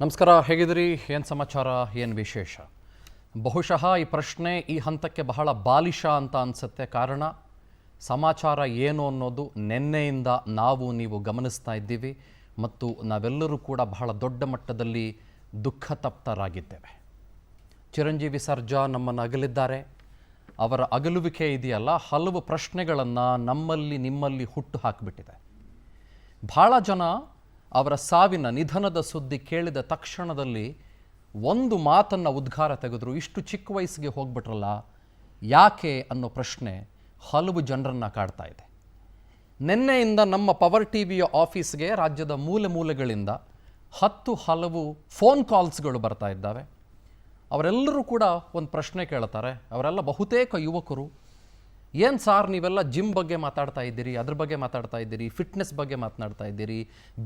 ನಮಸ್ಕಾರ, ಹೇಗಿದ್ದೀರಿ? ಏನು ಸಮಾಚಾರ, ಏನು ವಿಶೇಷ? ಬಹುಶಃ ಈ ಪ್ರಶ್ನೆ ಈ ಹಂತಕ್ಕೆ ಬಹಳ ಬಾಲಿಶ ಅಂತ ಅನಿಸುತ್ತೆ. ಕಾರಣ ಸಮಾಚಾರ ಏನು ಅನ್ನೋದು ನಿನ್ನೆಯಿಂದ ನಾವು ನೀವು ಗಮನಿಸ್ತಾ ಇದ್ದೀವಿ ಮತ್ತು ನಾವೆಲ್ಲರೂ ಕೂಡ ಬಹಳ ದೊಡ್ಡ ಮಟ್ಟದಲ್ಲಿ ದುಃಖ ತಪ್ತರಾಗಿದ್ದೇವೆ. ಚಿರಂಜೀವಿ ಸರ್ಜಾ ನಮ್ಮನ್ನು ಅಗಲಿದ್ದಾರೆ. ಅವರ ಅಗಲುವಿಕೆ ಇದೆಯಲ್ಲ, ಹಲವು ಪ್ರಶ್ನೆಗಳನ್ನು ನಮ್ಮಲ್ಲಿ ನಿಮ್ಮಲ್ಲಿ ಹುಟ್ಟು ಹಾಕಿಬಿಟ್ಟಿದೆ. ಭಾಳ ಜನ ಅವರ ಸಾವಿನ ನಿಧನದ ಸುದ್ದಿ ಕೇಳಿದ ತಕ್ಷಣದಲ್ಲಿ ಒಂದು ಮಾತನ್ನು ಉದ್ಗಾರ ತೆಗೆದ್ರು, ಇಷ್ಟು ಚಿಕ್ಕ ವಯಸ್ಸಿಗೆ ಹೋಗ್ಬಿಟ್ರಲ್ಲ ಯಾಕೆ ಅನ್ನೋ ಪ್ರಶ್ನೆ ಹಲವು ಜನರನ್ನು ಕಾಡ್ತಾ ಇದೆ. ನಿನ್ನೆಯಿಂದ ನಮ್ಮ ಪವರ್ ಟಿವಿಯ ಆಫೀಸ್ಗೆ ರಾಜ್ಯದ ಮೂಲೆ ಮೂಲೆಗಳಿಂದ ಹಲವು ಫೋನ್ ಕಾಲ್ಸ್ಗಳು ಬರ್ತಾ ಇದ್ದಾವೆ. ಅವರೆಲ್ಲರೂ ಕೂಡ ಒಂದು ಪ್ರಶ್ನೆ ಕೇಳ್ತಾರೆ. ಅವರೆಲ್ಲ ಬಹುತೇಕ ಯುವಕರು. ಏನು ಸಾರ್, ನೀವೆಲ್ಲ ಜಿಮ್ ಬಗ್ಗೆ ಮಾತಾಡ್ತಾ ಇದ್ದೀರಿ, ಅದ್ರ ಬಗ್ಗೆ ಮಾತಾಡ್ತಾ ಇದ್ದೀರಿ, ಫಿಟ್ನೆಸ್ ಬಗ್ಗೆ ಮಾತನಾಡ್ತಾ ಇದ್ದೀರಿ,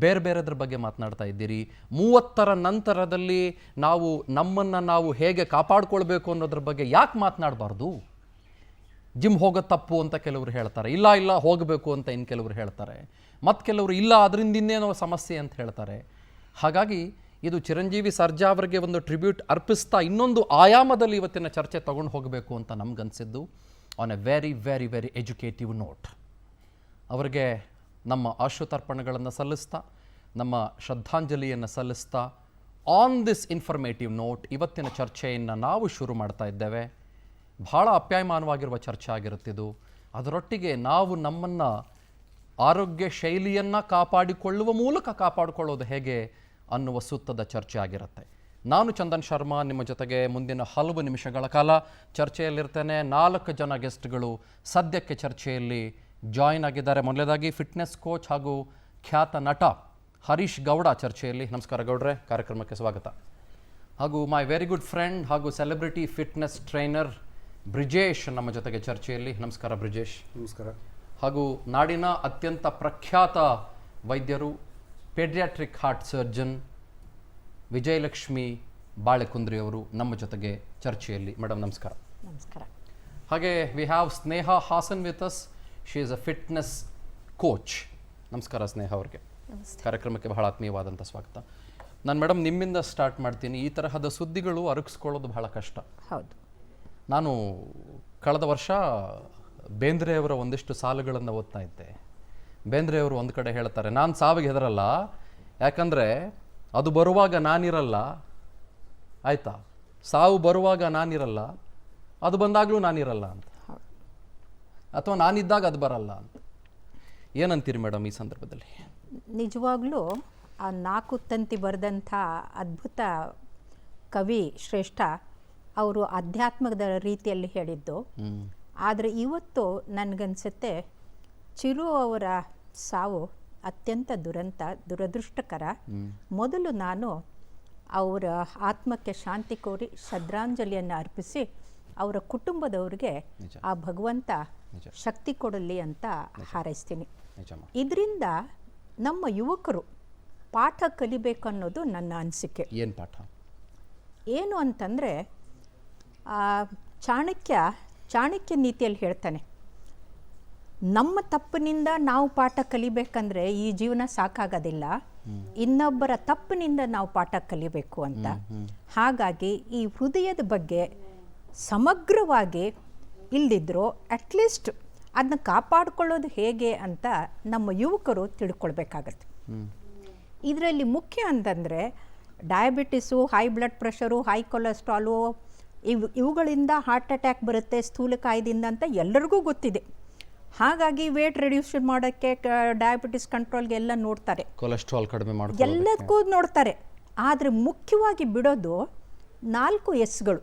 ಬೇರೆ ಬೇರೆದ್ರ ಬಗ್ಗೆ ಮಾತನಾಡ್ತಾ ಇದ್ದೀರಿ. 30ರ ನಂತರದಲ್ಲಿ ನಾವು ನಮ್ಮನ್ನು ನಾವು ಹೇಗೆ ಕಾಪಾಡ್ಕೊಳ್ಬೇಕು ಅನ್ನೋದ್ರ ಬಗ್ಗೆ ಯಾಕೆ ಮಾತನಾಡಬಾರ್ದು? ಜಿಮ್ ಹೋಗೋದು ತಪ್ಪು ಅಂತ ಕೆಲವರು ಹೇಳ್ತಾರೆ, ಇಲ್ಲ ಹೋಗಬೇಕು ಅಂತ ಇನ್ನು ಕೆಲವರು ಹೇಳ್ತಾರೆ, ಮತ್ತು ಕೆಲವರು ಇಲ್ಲ ಅದರಿಂದ ಇನ್ನೇನೋ ಸಮಸ್ಯೆ ಅಂತ ಹೇಳ್ತಾರೆ. ಹಾಗಾಗಿ ಇದು ಚಿರಂಜೀವಿ ಸರ್ಜಾ ಅವರಿಗೆ ಒಂದು ಟ್ರಿಬ್ಯೂಟ್ ಅರ್ಪಿಸ್ತಾ ಇನ್ನೊಂದು ಆಯಾಮದಲ್ಲಿ ಇವತ್ತಿನ ಚರ್ಚೆ ತಗೊಂಡು ಹೋಗಬೇಕು ಅಂತ ನಮಗನ್ಸಿದ್ದು. On a very very very educative note ಅವರಿಗೆ ನಮ್ಮ ಆಶ್ರುತರ್ಪಣೆಗಳನ್ನು ಸಲ್ಲಿಸ್ತಾ, ನಮ್ಮ ಶ್ರದ್ಧಾಂಜಲಿಯನ್ನು ಸಲ್ಲಿಸ್ತಾ, ಆನ್ ದಿಸ್ ಇನ್ಫಾರ್ಮೇಟಿವ್ ನೋಟ್ ಇವತ್ತಿನ ಚರ್ಚೆಯನ್ನು ನಾವು ಶುರು ಮಾಡ್ತಾ ಇದ್ದೇವೆ. ಭಾಳ ಅಪ್ಯಾಯಮಾನವಾಗಿರುವ ಚರ್ಚೆ ಆಗಿರುತ್ತಿದ್ದು. ಅದರೊಟ್ಟಿಗೆ ನಾವು ನಮ್ಮನ್ನು ಆರೋಗ್ಯ ಶೈಲಿಯನ್ನು ಕಾಪಾಡಿಕೊಳ್ಳುವ ಮೂಲಕ ಕಾಪಾಡಿಕೊಳ್ಳೋದು ಹೇಗೆ ಅನ್ನುವ ಸೂತ್ರದ ಚರ್ಚೆ ಆಗಿರುತ್ತೆ. ನಾನು ಚಂದನ್ ಶರ್ಮಾ ನಿಮ್ಮ ಜೊತೆಗೆ ಮುಂದಿನ ಹಲವು ನಿಮಿಷಗಳ ಕಾಲ ಚರ್ಚೆಯಲ್ಲಿರ್ತೇನೆ. 4 ಜನ ಗೆಸ್ಟ್ಗಳು ಸದ್ಯಕ್ಕೆ ಚರ್ಚೆಯಲ್ಲಿ ಜಾಯಿನ್ ಆಗಿದ್ದಾರೆ. ಮೊದಲನೇದಾಗಿ ಫಿಟ್ನೆಸ್ ಕೋಚ್ ಹಾಗೂ ಖ್ಯಾತ ನಟ ಹರೀಶ್ ಗೌಡ ಚರ್ಚೆಯಲ್ಲಿ. ನಮಸ್ಕಾರ ಗೌಡ್ರೆ, ಕಾರ್ಯಕ್ರಮಕ್ಕೆ ಸ್ವಾಗತ. ಹಾಗೂ ಮೈ ವೆರಿ ಗುಡ್ ಫ್ರೆಂಡ್ ಹಾಗೂ ಸೆಲೆಬ್ರಿಟಿ ಫಿಟ್ನೆಸ್ ಟ್ರೈನರ್ ಬ್ರಿಜೇಶ್ ನಮ್ಮ ಜೊತೆಗೆ ಚರ್ಚೆಯಲ್ಲಿ. ನಮಸ್ಕಾರ ಬ್ರಿಜೇಶ್. ನಮಸ್ಕಾರ. ಹಾಗೂ ನಾಡಿನ ಅತ್ಯಂತ ಪ್ರಖ್ಯಾತ ವೈದ್ಯರು, paediatric heart surgeon Vijayalakshmi Balekundri ಅವರು ನಮ್ಮ ಜೊತೆಗೆ ಚರ್ಚೆಯಲ್ಲಿ. ಮೇಡಮ್ ನಮಸ್ಕಾರ. ನಮಸ್ಕಾರ. ಹಾಗೆ we have Sneha Hassan with us. She is a fitness coach. ನಮಸ್ಕಾರ ಸ್ನೇಹ ಅವ್ರಿಗೆ. ಕಾರ್ಯಕ್ರಮಕ್ಕೆ ಬಹಳ ಆತ್ಮೀಯವಾದಂಥ ಸ್ವಾಗತ. ನಾನು ಮೇಡಮ್ ನಿಮ್ಮಿಂದ ಸ್ಟಾರ್ಟ್ ಮಾಡ್ತೀನಿ. ಈ ತರಹದ ಸುದ್ದಿಗಳು ಅರಗಿಸ್ಕೊಳ್ಳೋದು ಬಹಳ ಕಷ್ಟ. ಹೌದು. ನಾನು ಕಳೆದ ವರ್ಷ ಬೇಂದ್ರೆಯವರ ಒಂದಿಷ್ಟು ಸಾಲುಗಳನ್ನು ಓದ್ತಾ ಇದ್ದೆ. ಬೇಂದ್ರೆಯವರು ಒಂದು ಕಡೆ ಹೇಳ್ತಾರೆ, ನಾನು ಸಾವಿಗೆ ಹೆದರಲ್ಲ, ಯಾಕಂದರೆ ಅದು ಬರುವಾಗ ನಾನಿರಲ್ಲ, ಆಯಿತಾ, ಸಾವು ಬರುವಾಗ ನಾನಿರಲ್ಲ, ಅದು ಬಂದಾಗಲೂ ನಾನಿರಲ್ಲ ಅಂತ, ಅಥವಾ ನಾನಿದ್ದಾಗ ಅದು ಬರಲ್ಲ ಅಂತ. ಏನಂತೀರಿ ಮೇಡಮ್ ಈ ಸಂದರ್ಭದಲ್ಲಿ? ನಿಜವಾಗ್ಲೂ ಆ 4 ತಂತಿ ಬರೆದಂಥ ಅದ್ಭುತ ಕವಿ ಶ್ರೇಷ್ಠ ಅವರು ಅಧ್ಯಾತ್ಮದ ರೀತಿಯಲ್ಲಿ ಹೇಳಿದ್ದು. ಆದರೆ ಇವತ್ತು ನನಗನ್ಸುತ್ತೆ ಚಿರು ಅವರ ಸಾವು ಅತ್ಯಂತ ದುರದೃಷ್ಟಕರ. ಮೊದಲು ನಾನು ಅವರ ಆತ್ಮಕ್ಕೆ ಶಾಂತಿ ಕೋರಿ ಶ್ರದ್ಧಾಂಜಲಿಯನ್ನು ಅರ್ಪಿಸಿ ಅವರ ಕುಟುಂಬದವ್ರಿಗೆ ಆ ಭಗವಂತ ಶಕ್ತಿ ಕೊಡಲಿ ಅಂತ ಹಾರೈಸ್ತೀನಿ. ಇದರಿಂದ ನಮ್ಮ ಯುವಕರು ಪಾಠ ಕಲಿಬೇಕು ಅನ್ನೋದು ನನ್ನ ಅನಿಸಿಕೆ. ಏನು ಪಾಠ? ಏನು ಅಂತಂದರೆ, ಚಾಣಕ್ಯ ನೀತಿಯಲ್ಲಿ ಹೇಳ್ತಾನೆ, ನಮ್ಮ ತಪ್ಪಿನಿಂದ ನಾವು ಪಾಠ ಕಲಿಬೇಕಂದ್ರೆ ಈ ಜೀವನ ಸಾಕಾಗೋದಿಲ್ಲ, ಇನ್ನೊಬ್ಬರ ತಪ್ಪಿನಿಂದ ನಾವು ಪಾಠ ಕಲಿಬೇಕು ಅಂತ. ಹಾಗಾಗಿ ಈ ಹೃದಯದ ಬಗ್ಗೆ ಸಮಗ್ರವಾಗಿ ಇಲ್ದಿದ್ರು ಅಟ್ಲೀಸ್ಟ್ ಅದನ್ನ ಕಾಪಾಡಿಕೊಳ್ಳೋದು ಹೇಗೆ ಅಂತ ನಮ್ಮ ಯುವಕರು ತಿಳ್ಕೊಳ್ಬೇಕಾಗತ್ತೆ. ಇದರಲ್ಲಿ ಮುಖ್ಯ ಅಂತಂದರೆ diabetes, high blood pressure, high cholesterol, ಇವುಗಳಿಂದ ಹಾರ್ಟ್ ಅಟ್ಯಾಕ್ ಬರುತ್ತೆ, ಸ್ಥೂಲಕಾಯದಿಂದ ಅಂತ ಎಲ್ಲರಿಗೂ ಗೊತ್ತಿದೆ. ಹಾಗಾಗಿ ವೇಟ್ ರಿಡ್ಯೂಷನ್ ಮಾಡೋಕ್ಕೆ, ಡಯಾಬಿಟಿಸ್ ಕಂಟ್ರೋಲ್ಗೆ ಎಲ್ಲ ನೋಡ್ತಾರೆ, ಕೊಲೆಸ್ಟ್ರಾಲ್ ಕಡಿಮೆ ಮಾಡಿ ಎಲ್ಲದಕ್ಕೂ ನೋಡ್ತಾರೆ. ಆದರೆ ಮುಖ್ಯವಾಗಿ ಬಿಡೋದು 4 ಎಸ್ಗಳು.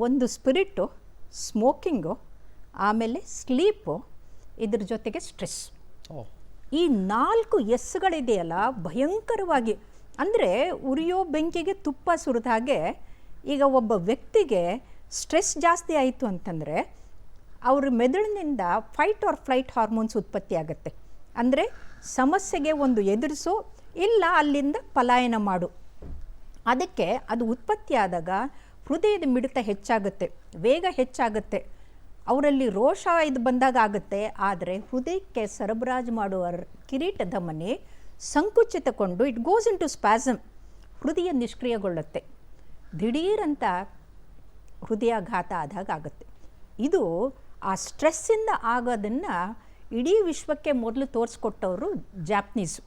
ಒಂದು ಸ್ಪಿರಿಟು, ಸ್ಮೋಕಿಂಗು, ಆಮೇಲೆ ಸ್ಲೀಪು, ಇದ್ರ ಜೊತೆಗೆ ಸ್ಟ್ರೆಸ್. ಈ 4 ಎಸ್ಗಳಿದೆಯಲ್ಲ ಭಯಂಕರವಾಗಿ, ಅಂದರೆ ಉರಿಯೋ ಬೆಂಕಿಗೆ ತುಪ್ಪ ಸುರಿದ ಹಾಗೆ. ಈಗ ಒಬ್ಬ ವ್ಯಕ್ತಿಗೆ ಸ್ಟ್ರೆಸ್ ಜಾಸ್ತಿ ಆಯಿತು ಅಂತಂದರೆ ಅವ್ರ ಮೆದುಳಿನಿಂದ ಫೈಟ್ ಆರ್ ಫ್ಲೈಟ್ ಹಾರ್ಮೋನ್ಸ್ ಉತ್ಪತ್ತಿ ಆಗುತ್ತೆ. ಅಂದರೆ ಸಮಸ್ಯೆಗೆ ಒಂದು ಎದುರಿಸು, ಇಲ್ಲ ಅಲ್ಲಿಂದ ಪಲಾಯನ ಮಾಡು. ಅದಕ್ಕೆ ಅದು ಉತ್ಪತ್ತಿ ಆದಾಗ ಹೃದಯದ ಮಿಡಿತ ಹೆಚ್ಚಾಗುತ್ತೆ, ವೇಗ ಹೆಚ್ಚಾಗುತ್ತೆ, ಅವರಲ್ಲಿ ರೋಷ ಇದು ಬಂದಾಗ ಆಗುತ್ತೆ. ಆದರೆ ಹೃದಯಕ್ಕೆ ಸರಬರಾಜು ಮಾಡುವ ಕಿರೀಟ ಧಮನಿ ಸಂಕುಚಿತಗೊಂಡು it goes into spasm. ಹೃದಯ ನಿಷ್ಕ್ರಿಯಗೊಳ್ಳುತ್ತೆ. ದಿಢೀರಂತ ಹೃದಯಾಘಾತ ಆದಾಗ ಆಗುತ್ತೆ. ಇದು ಆ ಸ್ಟ್ರೆಸ್ಸಿಂದ ಆಗೋದನ್ನು ಇಡೀ ವಿಶ್ವಕ್ಕೆ ಮೊದಲು ತೋರಿಸ್ಕೊಟ್ಟವರು ಜಾಪನೀಸು.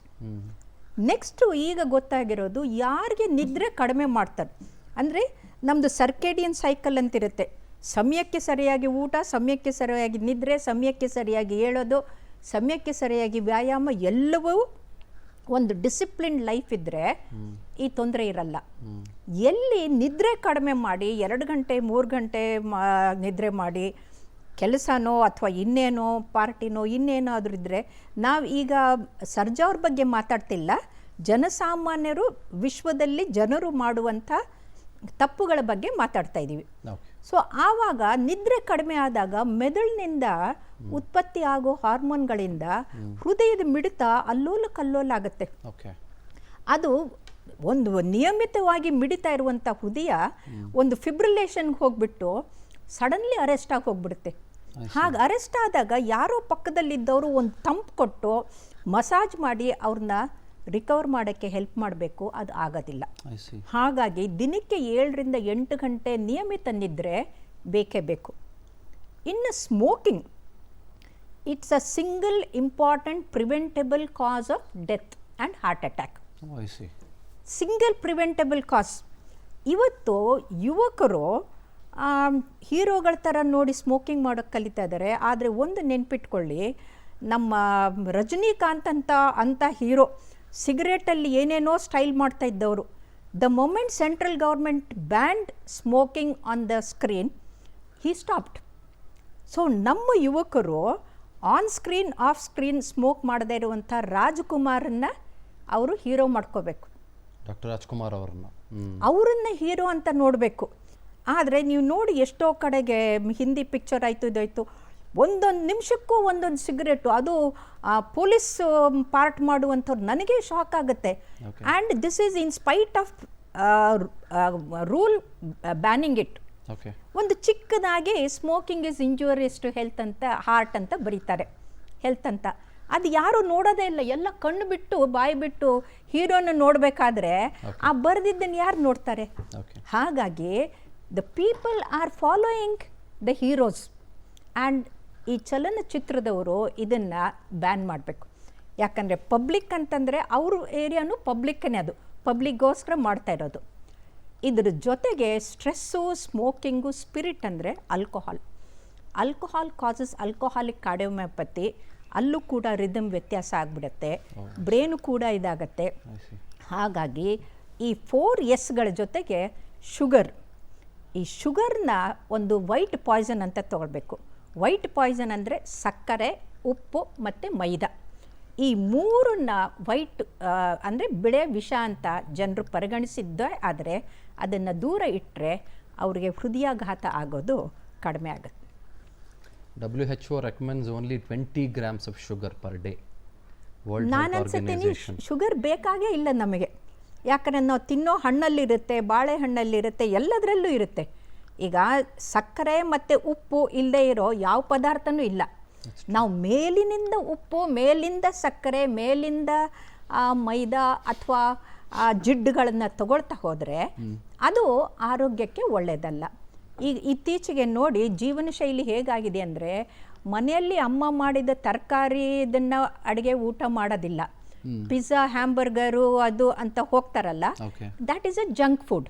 ನೆಕ್ಸ್ಟು ಈಗ ಗೊತ್ತಾಗಿರೋದು ಯಾರಿಗೆ ನಿದ್ರೆ ಕಡಿಮೆ ಮಾಡ್ತಾರೆ ಅಂದರೆ ನಮ್ಮದು ಸರ್ಕೇಡಿಯನ್ ಸೈಕಲ್ ಅಂತಿರುತ್ತೆ. ಸಮಯಕ್ಕೆ ಸರಿಯಾಗಿ ಊಟ, ಸಮಯಕ್ಕೆ ಸರಿಯಾಗಿ ನಿದ್ರೆ, ಸಮಯಕ್ಕೆ ಸರಿಯಾಗಿ ಏಳೋದು, ಸಮಯಕ್ಕೆ ಸರಿಯಾಗಿ ವ್ಯಾಯಾಮ, ಎಲ್ಲವೂ ಒಂದು ಡಿಸಿಪ್ಲಿನ್ ಲೈಫ್ ಇದ್ದರೆ ಈ ತೊಂದರೆ ಇರಲ್ಲ. ಎಲ್ಲಿ ನಿದ್ರೆ ಕಡಿಮೆ ಮಾಡಿ 2 ಗಂಟೆ 3 ಗಂಟೆ ನಿದ್ರೆ ಮಾಡಿ ಕೆಲಸನೋ ಅಥವಾ ಇನ್ನೇನೋ ಪಾರ್ಟಿನೋ ಇನ್ನೇನಾದರೂ ಇದ್ದರೆ, ನಾವು ಈಗ ಸರ್ಜಾ ಅವ್ರ ಬಗ್ಗೆ ಮಾತಾಡ್ತಿಲ್ಲ, ಜನಸಾಮಾನ್ಯರು ವಿಶ್ವದಲ್ಲಿ ಜನರು ಮಾಡುವಂಥ ತಪ್ಪುಗಳ ಬಗ್ಗೆ ಮಾತಾಡ್ತಾ ಇದ್ದೀವಿ. ಸೊ ಆವಾಗ ನಿದ್ರೆ ಕಡಿಮೆ ಆದಾಗ ಮೆದುಳಿನಿಂದ ಉತ್ಪತ್ತಿ ಆಗೋ ಹಾರ್ಮೋನ್ಗಳಿಂದ ಹೃದಯದ ಮಿಡಿತ ಅಲ್ಲೋಲ ಕಲ್ಲೋಲ ಆಗುತ್ತೆ. ಅದು ಒಂದು ನಿಯಮಿತವಾಗಿ ಮಿಡಿತಾ ಇರುವಂಥ ಹೃದಯ ಒಂದು ಫಿಬ್ರಿಲೇಷನ್ಗೆ ಹೋಗ್ಬಿಟ್ಟು ಸಡನ್ಲಿ ಅರೆಸ್ಟ್ ಆಗಿ ಹೋಗ್ಬಿಡುತ್ತೆ. ಹಾಗೆ ಅರೆಸ್ಟ್ ಆದಾಗ ಯಾರೋ ಪಕ್ಕದಲ್ಲಿದ್ದವರು ಒಂದು ತಂಪು ಕೊಟ್ಟು ಮಸಾಜ್ ಮಾಡಿ ಅವ್ರನ್ನ ರಿಕವರ್ ಮಾಡೋಕ್ಕೆ ಹೆಲ್ಪ್ ಮಾಡಬೇಕು, ಅದು ಆಗೋದಿಲ್ಲ. ಹಾಗಾಗಿ ದಿನಕ್ಕೆ 7 ರಿಂದ 8 ಗಂಟೆ ನಿಯಮಿತ ನಿದ್ರೆ ಬೇಕೇ ಬೇಕು. ಇನ್ನು smoking, it's a single important preventable cause of death and heart attack. Single preventable cause. ಇವತ್ತು ಯುವಕರು ಹೀರೋಗಳ ಥರ ನೋಡಿ ಸ್ಮೋಕಿಂಗ್ ಮಾಡೋಕ್ಕೆ ಕಲಿತಾ ಇದ್ದಾರೆ. ಆದರೆ ಒಂದು ನೆನ್ಪಿಟ್ಕೊಳ್ಳಿ, ನಮ್ಮ ರಜನಿಕಾಂತ್ ಅಂತ ಹೀರೋ ಸಿಗರೇಟಲ್ಲಿ ಏನೇನೋ ಸ್ಟೈಲ್ ಮಾಡ್ತಾ ಇದ್ದವರು. The moment central government banned smoking on the screen, he stopped. So ನಮ್ಮ ಯುವಕರು on screen off screen smoke ಮಾಡದೇ ಇರುವಂಥ ರಾಜ್ಕುಮಾರನ್ನು ಅವರು ಹೀರೋ ಮಾಡ್ಕೋಬೇಕು. ಡಾಕ್ಟರ್ ರಾಜ್ಕುಮಾರ್ ಅವರನ್ನ ಹೀರೋ ಅಂತ ನೋಡಬೇಕು. ಆದರೆ ನೀವು ನೋಡಿ ಎಷ್ಟೋ ಕಡೆಗೆ ಹಿಂದಿ ಪಿಕ್ಚರ್ ಆಯಿತು, ಇದಾಯಿತು, ಒಂದೊಂದು ನಿಮಿಷಕ್ಕೂ ಒಂದೊಂದು ಸಿಗರೇಟು, ಅದು ಪೊಲೀಸ್ ಪಾರ್ಟ್ ಮಾಡುವಂಥವ್ರು. ನನಗೆ ಶಾಕ್ ಆಗುತ್ತೆ. And this is in spite of rule banning it. ಒಂದು ಚಿಕ್ಕದಾಗಿ smoking is injurious to health ಅಂತ, ಹಾರ್ಟ್ ಅಂತ ಬರೀತಾರೆ, ಹೆಲ್ತ್ ಅಂತ. ಅದು ಯಾರು ನೋಡೋದೇ ಇಲ್ಲ, ಎಲ್ಲ ಕಣ್ಣು ಬಿಟ್ಟು ಬಾಯಿ ಬಿಟ್ಟು ಹೀರೋನ ನೋಡಬೇಕಾದ್ರೆ ಆ ಬರೆದಿದ್ದನ್ನು ಯಾರು ನೋಡ್ತಾರೆ? ಹಾಗಾಗಿ the people are following the heroes. And ಈ ಚಲನಚಿತ್ರದವರು ಇದನ್ನು ಬ್ಯಾನ್ ಮಾಡಬೇಕು. ಯಾಕಂದರೆ ಪಬ್ಲಿಕ್ ಅಂತಂದರೆ ಅವ್ರ ಏರಿಯಾನು ಪಬ್ಲಿಕ್ಕನೇ, ಅದು ಪಬ್ಲಿಕ್ಗೋಸ್ಕರ ಮಾಡ್ತಾ ಇರೋದು. ಇದ್ರ ಜೊತೆಗೆ ಸ್ಟ್ರೆಸ್ಸು, ಸ್ಮೋಕಿಂಗು, ಸ್ಪಿರಿಟ್ ಅಂದರೆ ಆಲ್ಕೋಹಾಲ್ ಕಾಸಸ್ ಆಲ್ಕೋಹಾಲಿಕ್ ಕಾರ್ಡಿಯೋಮಯೋಪತಿ. ಅಲ್ಲೂ ಕೂಡ ರಿದಮ್ ವ್ಯತ್ಯಾಸ ಆಗಿಬಿಡುತ್ತೆ, ಬ್ರೇನು ಕೂಡ ಇದಾಗತ್ತೆ. ಹಾಗಾಗಿ ಈ 4 ಎಸ್ಗಳ ಜೊತೆಗೆ ಶುಗರ್, ಈ ಶುಗರ್ನ ಒಂದು ವೈಟ್ ಪಾಯ್ಸನ್ ಅಂತ ತೊಗೊಳ್ಬೇಕು. ವೈಟ್ ಪಾಯ್ಸನ್ ಅಂದರೆ ಸಕ್ಕರೆ, ಉಪ್ಪು ಮತ್ತು ಮೈದಾ. ಈ 3ನ್ನ ವೈಟ್ ಅಂದರೆ ಬಿಳೆ ವಿಷ ಅಂತ ಜನರು ಪರಿಗಣಿಸಿದ್ದೇ ಆದರೆ ಅದನ್ನು ದೂರ ಇಟ್ಟರೆ ಅವರಿಗೆ ಹೃದಯಾಘಾತ ಆಗೋದು ಕಡಿಮೆ ಆಗುತ್ತೆ. WHO recommends only 20 grams of sugar per day. ನಾನು ಅನ್ಸುತ್ತೀನಿ ಶುಗರ್ ಬೇಕಾಗೇ ಇಲ್ಲ ನಮಗೆ. ಯಾಕಂದರೆ ನಾವು ತಿನ್ನೋ ಹಣ್ಣಲ್ಲಿರುತ್ತೆ, ಬಾಳೆಹಣ್ಣಲ್ಲಿರುತ್ತೆ, ಎಲ್ಲದರಲ್ಲೂ ಇರುತ್ತೆ. ಈಗ ಸಕ್ಕರೆ ಮತ್ತು ಉಪ್ಪು ಇಲ್ಲದೆ ಇರೋ ಯಾವ ಪದಾರ್ಥನೂ ಇಲ್ಲ. ನಾವು ಮೇಲಿನಿಂದ ಉಪ್ಪು, ಮೇಲಿಂದ ಸಕ್ಕರೆ, ಮೇಲಿಂದ ಮೈದಾ ಅಥವಾ ಜಿಡ್ಡುಗಳನ್ನು ತಗೊಳ್ತಾ ಹೋದರೆ ಅದು ಆರೋಗ್ಯಕ್ಕೆ ಒಳ್ಳೆಯದಲ್ಲ. ಈಗ ಇತ್ತೀಚೆಗೆ ನೋಡಿ ಜೀವನ ಶೈಲಿ ಹೇಗಾಗಿದೆ ಅಂದರೆ, ಮನೆಯಲ್ಲಿ ಅಮ್ಮ ಮಾಡಿದ ತರಕಾರಿ ಇದನ್ನು ಅಡುಗೆ ಊಟ ಮಾಡೋದಿಲ್ಲ. ಪಿಜ್ಜಾ, ಹ್ಯಾಂಬರ್ಗರು ಅದು ಅಂತ ಹೋಗ್ತಾರಲ್ಲ, that is a junk food.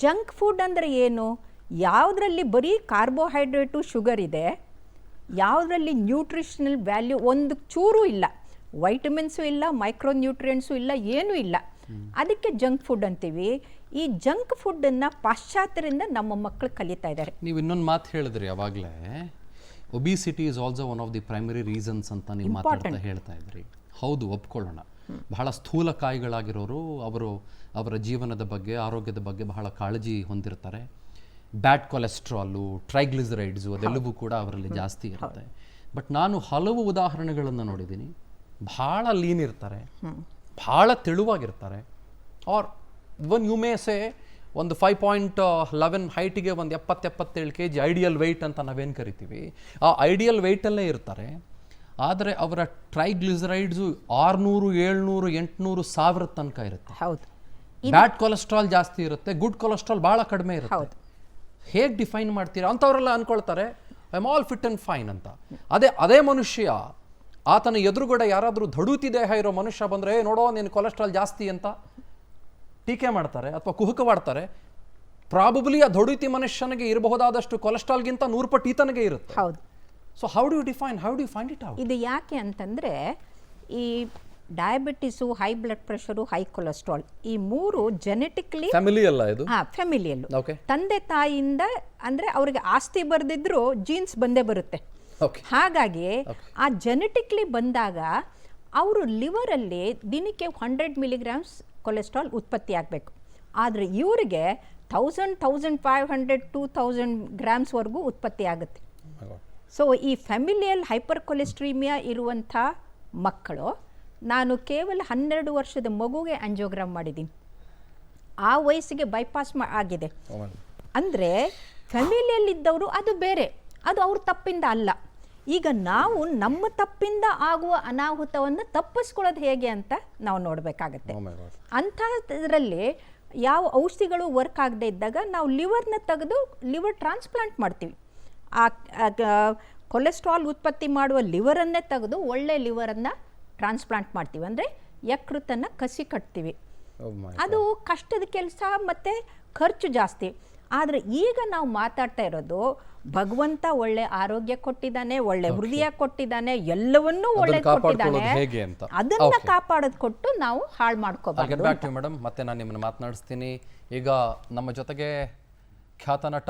Junk food ಅಂದರೆ ಏನು? ಯಾವುದರಲ್ಲಿ ಬರೀ ಕಾರ್ಬೋಹೈಡ್ರೇಟು, ಶುಗರ್ ಇದೆ, ಯಾವುದರಲ್ಲಿ ನ್ಯೂಟ್ರಿಷನಲ್ ವ್ಯಾಲ್ಯೂ ಒಂದು ಚೂರು ಇಲ್ಲ, ವೈಟಮಿನ್ಸು ಇಲ್ಲ, ಮೈಕ್ರೋ ನ್ಯೂಟ್ರಿಯೆಂಟ್ಸು ಇಲ್ಲ, ಏನೂ ಇಲ್ಲ. ಅದಕ್ಕೆ ಜಂಕ್ ಫುಡ್ ಅಂತೀವಿ. ಈ ಜಂಕ್ ಫುಡ್ಡನ್ನು ಪಾಶ್ಚಾತ್ಯರಿಂದ ನಮ್ಮ ಮಕ್ಕಳು ಕಲಿತಾ ಇದ್ದಾರೆ. ನೀವು ಇನ್ನೊಂದು ಮಾತು ಹೇಳಿದ್ರಿ ಅವಾಗಲೇ, obesity is also one of the primary reasons ಅಂತ ನೀವು ಮಾತಾಡ್ತಾ ಹೇಳ್ತಾ ಇದ್ರಿ. ಹೌದು, ಒಪ್ಕೊಳ್ಳೋಣ. ಬಹಳ ಸ್ಥೂಲ ಕಾಯಿಗಳಾಗಿರೋರು ಅವರ ಜೀವನದ ಬಗ್ಗೆ, ಆರೋಗ್ಯದ ಬಗ್ಗೆ ಬಹಳ ಕಾಳಜಿ ಹೊಂದಿರ್ತಾರೆ. ಬ್ಯಾಡ್ ಕೊಲೆಸ್ಟ್ರಾಲು, ಟ್ರೈಗ್ಲಿಸರೈಡ್ಸು ಅದೆಲ್ಲವೂ ಕೂಡ ಅವರಲ್ಲಿ ಜಾಸ್ತಿ ಇರುತ್ತೆ. ಬಟ್ ನಾನು ಹಲವು ಉದಾಹರಣೆಗಳನ್ನು ನೋಡಿದ್ದೀನಿ. ಭಾಳ ಲೀನ್ ಇರ್ತಾರೆ, ಭಾಳ ತೆಳುವಾಗಿರ್ತಾರೆ. ಆರ್ ಇವನ್ ಯು ಮೇ ಸೇ ಒಂದು 5.11 ಹೈಟಿಗೆ ಒಂದು 70-77 kg ಐಡಿಯಲ್ ವೆಯ್ಟ್ ಅಂತ ನಾವೇನು ಕರಿತೀವಿ, ಆ ಐಡಿಯಲ್ ವೆಯ್ಟಲ್ಲೇ ಇರ್ತಾರೆ. ಆದರೆ ಅವರ ಟ್ರೈಗ್ಲಿಸರೈಡ್ಸು 600, 700, 800, 1000 ತನಕ ಇರುತ್ತೆ. ಹೌದು. ಬ್ಯಾಡ್ ಕೊಲೆಸ್ಟ್ರಾಲ್ ಜಾಸ್ತಿ ಇರುತ್ತೆ, ಗುಡ್ ಕೊಲೆಸ್ಟ್ರಾಲ್ ಭಾಳ ಕಡಿಮೆ ಇರುತ್ತೆ. ಹೌದು. ಹೇಗೆ ಡಿಫೈನ್ ಮಾಡ್ತೀರಾ? ಅಂಥವರೆಲ್ಲ ಅನ್ಕೊಳ್ತಾರೆ I am all fit and fine ಅಂತ. ಅದೇ ಮನುಷ್ಯ ಆತನ ಎದುರುಗಡೆ ಯಾರಾದರೂ ಧಡುತಿ ದೇಹ ಇರೋ ಮನುಷ್ಯ ಬಂದರೆ ನೋಡೋ ನೀನು ಕೊಲೆಸ್ಟ್ರಾಲ್ ಜಾಸ್ತಿ ಅಂತ ಟೀಕೆ ಮಾಡ್ತಾರೆ ಅಥವಾ ಕುಹುಕವಾಡ್ತಾರೆ. ಪ್ರಾಬಬ್ಲಿ ಆ ಧಡುತಿ ಮನುಷ್ಯನಿಗೆ ಇರಬಹುದಾದಷ್ಟು ಕೊಲೆಸ್ಟ್ರಾಲ್ಗಿಂತ 100 ಪಟ್ಟು ಈತನಿಗೆ ಇರುತ್ತೆ. ಹೌದು. So how do you find it out? ಇದು ಯಾಕೆ ಅಂತಂದರೆ ಈ diabetes, high blood pressure, high cholesterol ಈ 3 ಜೆನೆಟಿಕ್ಲಿ ಫ್ಯಾಮಿಲಿ ಅಲ್ಲ ಇದು? ಫ್ಯಾಮಿಲಿಯಲ್ಲು. ಓಕೆ. ತಂದೆ ತಾಯಿಯಿಂದ ಅಂದರೆ ಅವರಿಗೆ ಆಸ್ತಿ ಬರೆದಿದ್ರು ಜೀನ್ಸ್ ಬಂದೇ ಬರುತ್ತೆ. ಓಕೆ. ಹಾಗಾಗಿ ಆ ಜೆನೆಟಿಕ್ಲಿ ಬಂದಾಗ ಅವರು ಲಿವರಲ್ಲಿ ದಿನಕ್ಕೆ 100 ಮಿಲಿಗ್ರಾಮ್ಸ್ ಕೊಲೆಸ್ಟ್ರಾಲ್ ಉತ್ಪತ್ತಿ ಆಗಬೇಕು. ಆದರೆ ಇವರಿಗೆ 1500 2000 ಗ್ರಾಮ್ಸ್ವರೆಗೂ ಉತ್ಪತ್ತಿ ಆಗುತ್ತೆ. ಸೊ ಈ ಫ್ಯಾಮಿಲಿಯಲ್ ಹೈಪರ್ ಕೊಲೆಸ್ಟ್ರೀಮಿಯಾ ಇರುವಂಥ ಮಕ್ಕಳು, ನಾನು ಕೇವಲ 12 ವರ್ಷದ ಮಗುಗೆ ಆಂಜಿಯೋಗ್ರಾಮ್ ಮಾಡಿದ್ದೀನಿ. ಆ ವಯಸ್ಸಿಗೆ ಬೈಪಾಸ್ ಆಗಿದೆ. ಅಂದರೆ ಫ್ಯಾಮಿಲಿಯಲ್ಲಿದ್ದವರು ಅದು ಬೇರೆ, ಅದು ಅವ್ರ ತಪ್ಪಿಂದ ಅಲ್ಲ. ಈಗ ನಾವು ನಮ್ಮ ತಪ್ಪಿಂದ ಆಗುವ ಅನಾಹುತವನ್ನು ತಪ್ಪಿಸ್ಕೊಳ್ಳೋದು ಹೇಗೆ ಅಂತ ನಾವು ನೋಡಬೇಕಾಗತ್ತೆ. ಅಂಥದ್ರಲ್ಲಿ ಯಾವ ಔಷಧಿಗಳು ವರ್ಕ್ ಆಗದೆ ಇದ್ದಾಗ ನಾವು ಲಿವರ್ನ ತೆಗೆದು ಲಿವರ್ ಟ್ರಾನ್ಸ್ಪ್ಲಾಂಟ್ ಮಾಡ್ತೀವಿ. ಆ ಕೊಲೆಸ್ಟ್ರಾಲ್ ಉತ್ಪತ್ತಿ ಮಾಡುವ ಲಿವರನ್ನೇ ತೆಗೆದು ಒಳ್ಳೆ ಲಿವರನ್ನು ಟ್ರಾನ್ಸ್ಪ್ಲಾಂಟ್ ಮಾಡ್ತೀವಿ. ಅಂದರೆ ಯಕೃತನ್ನು ಕಸಿ ಕಟ್ತೀವಿ. ಅದು ಕಷ್ಟದ ಕೆಲಸ ಮತ್ತು ಖರ್ಚು ಜಾಸ್ತಿ. ಆದರೆ ಈಗ ನಾವು ಮಾತಾಡ್ತಾ ಇರೋದು ಭಗವಂತ ಒಳ್ಳೆ ಆರೋಗ್ಯ ಕೊಟ್ಟಿದ್ದಾನೆ, ಒಳ್ಳೆ ಹೃದಯ ಕೊಟ್ಟಿದ್ದಾನೆ, ಎಲ್ಲವನ್ನೂ ಒಳ್ಳೆ ಕೊಟ್ಟಿದ್ದಾನೆ. ಅದನ್ನ ಕಾಪಾಡೋದು ಕೊಟ್ಟು ನಾವು ಹಾಳು ಮಾಡ್ಕೋಬಾರ್ದು. ಮೇಡಮ್, ಮತ್ತೆ ನಾನು ನಿಮ್ಮನ್ನು ಮಾತನಾಡಿಸ್ತೀನಿ. ಈಗ ನಮ್ಮ ಜೊತೆಗೆ ಖ್ಯಾತ ನಟ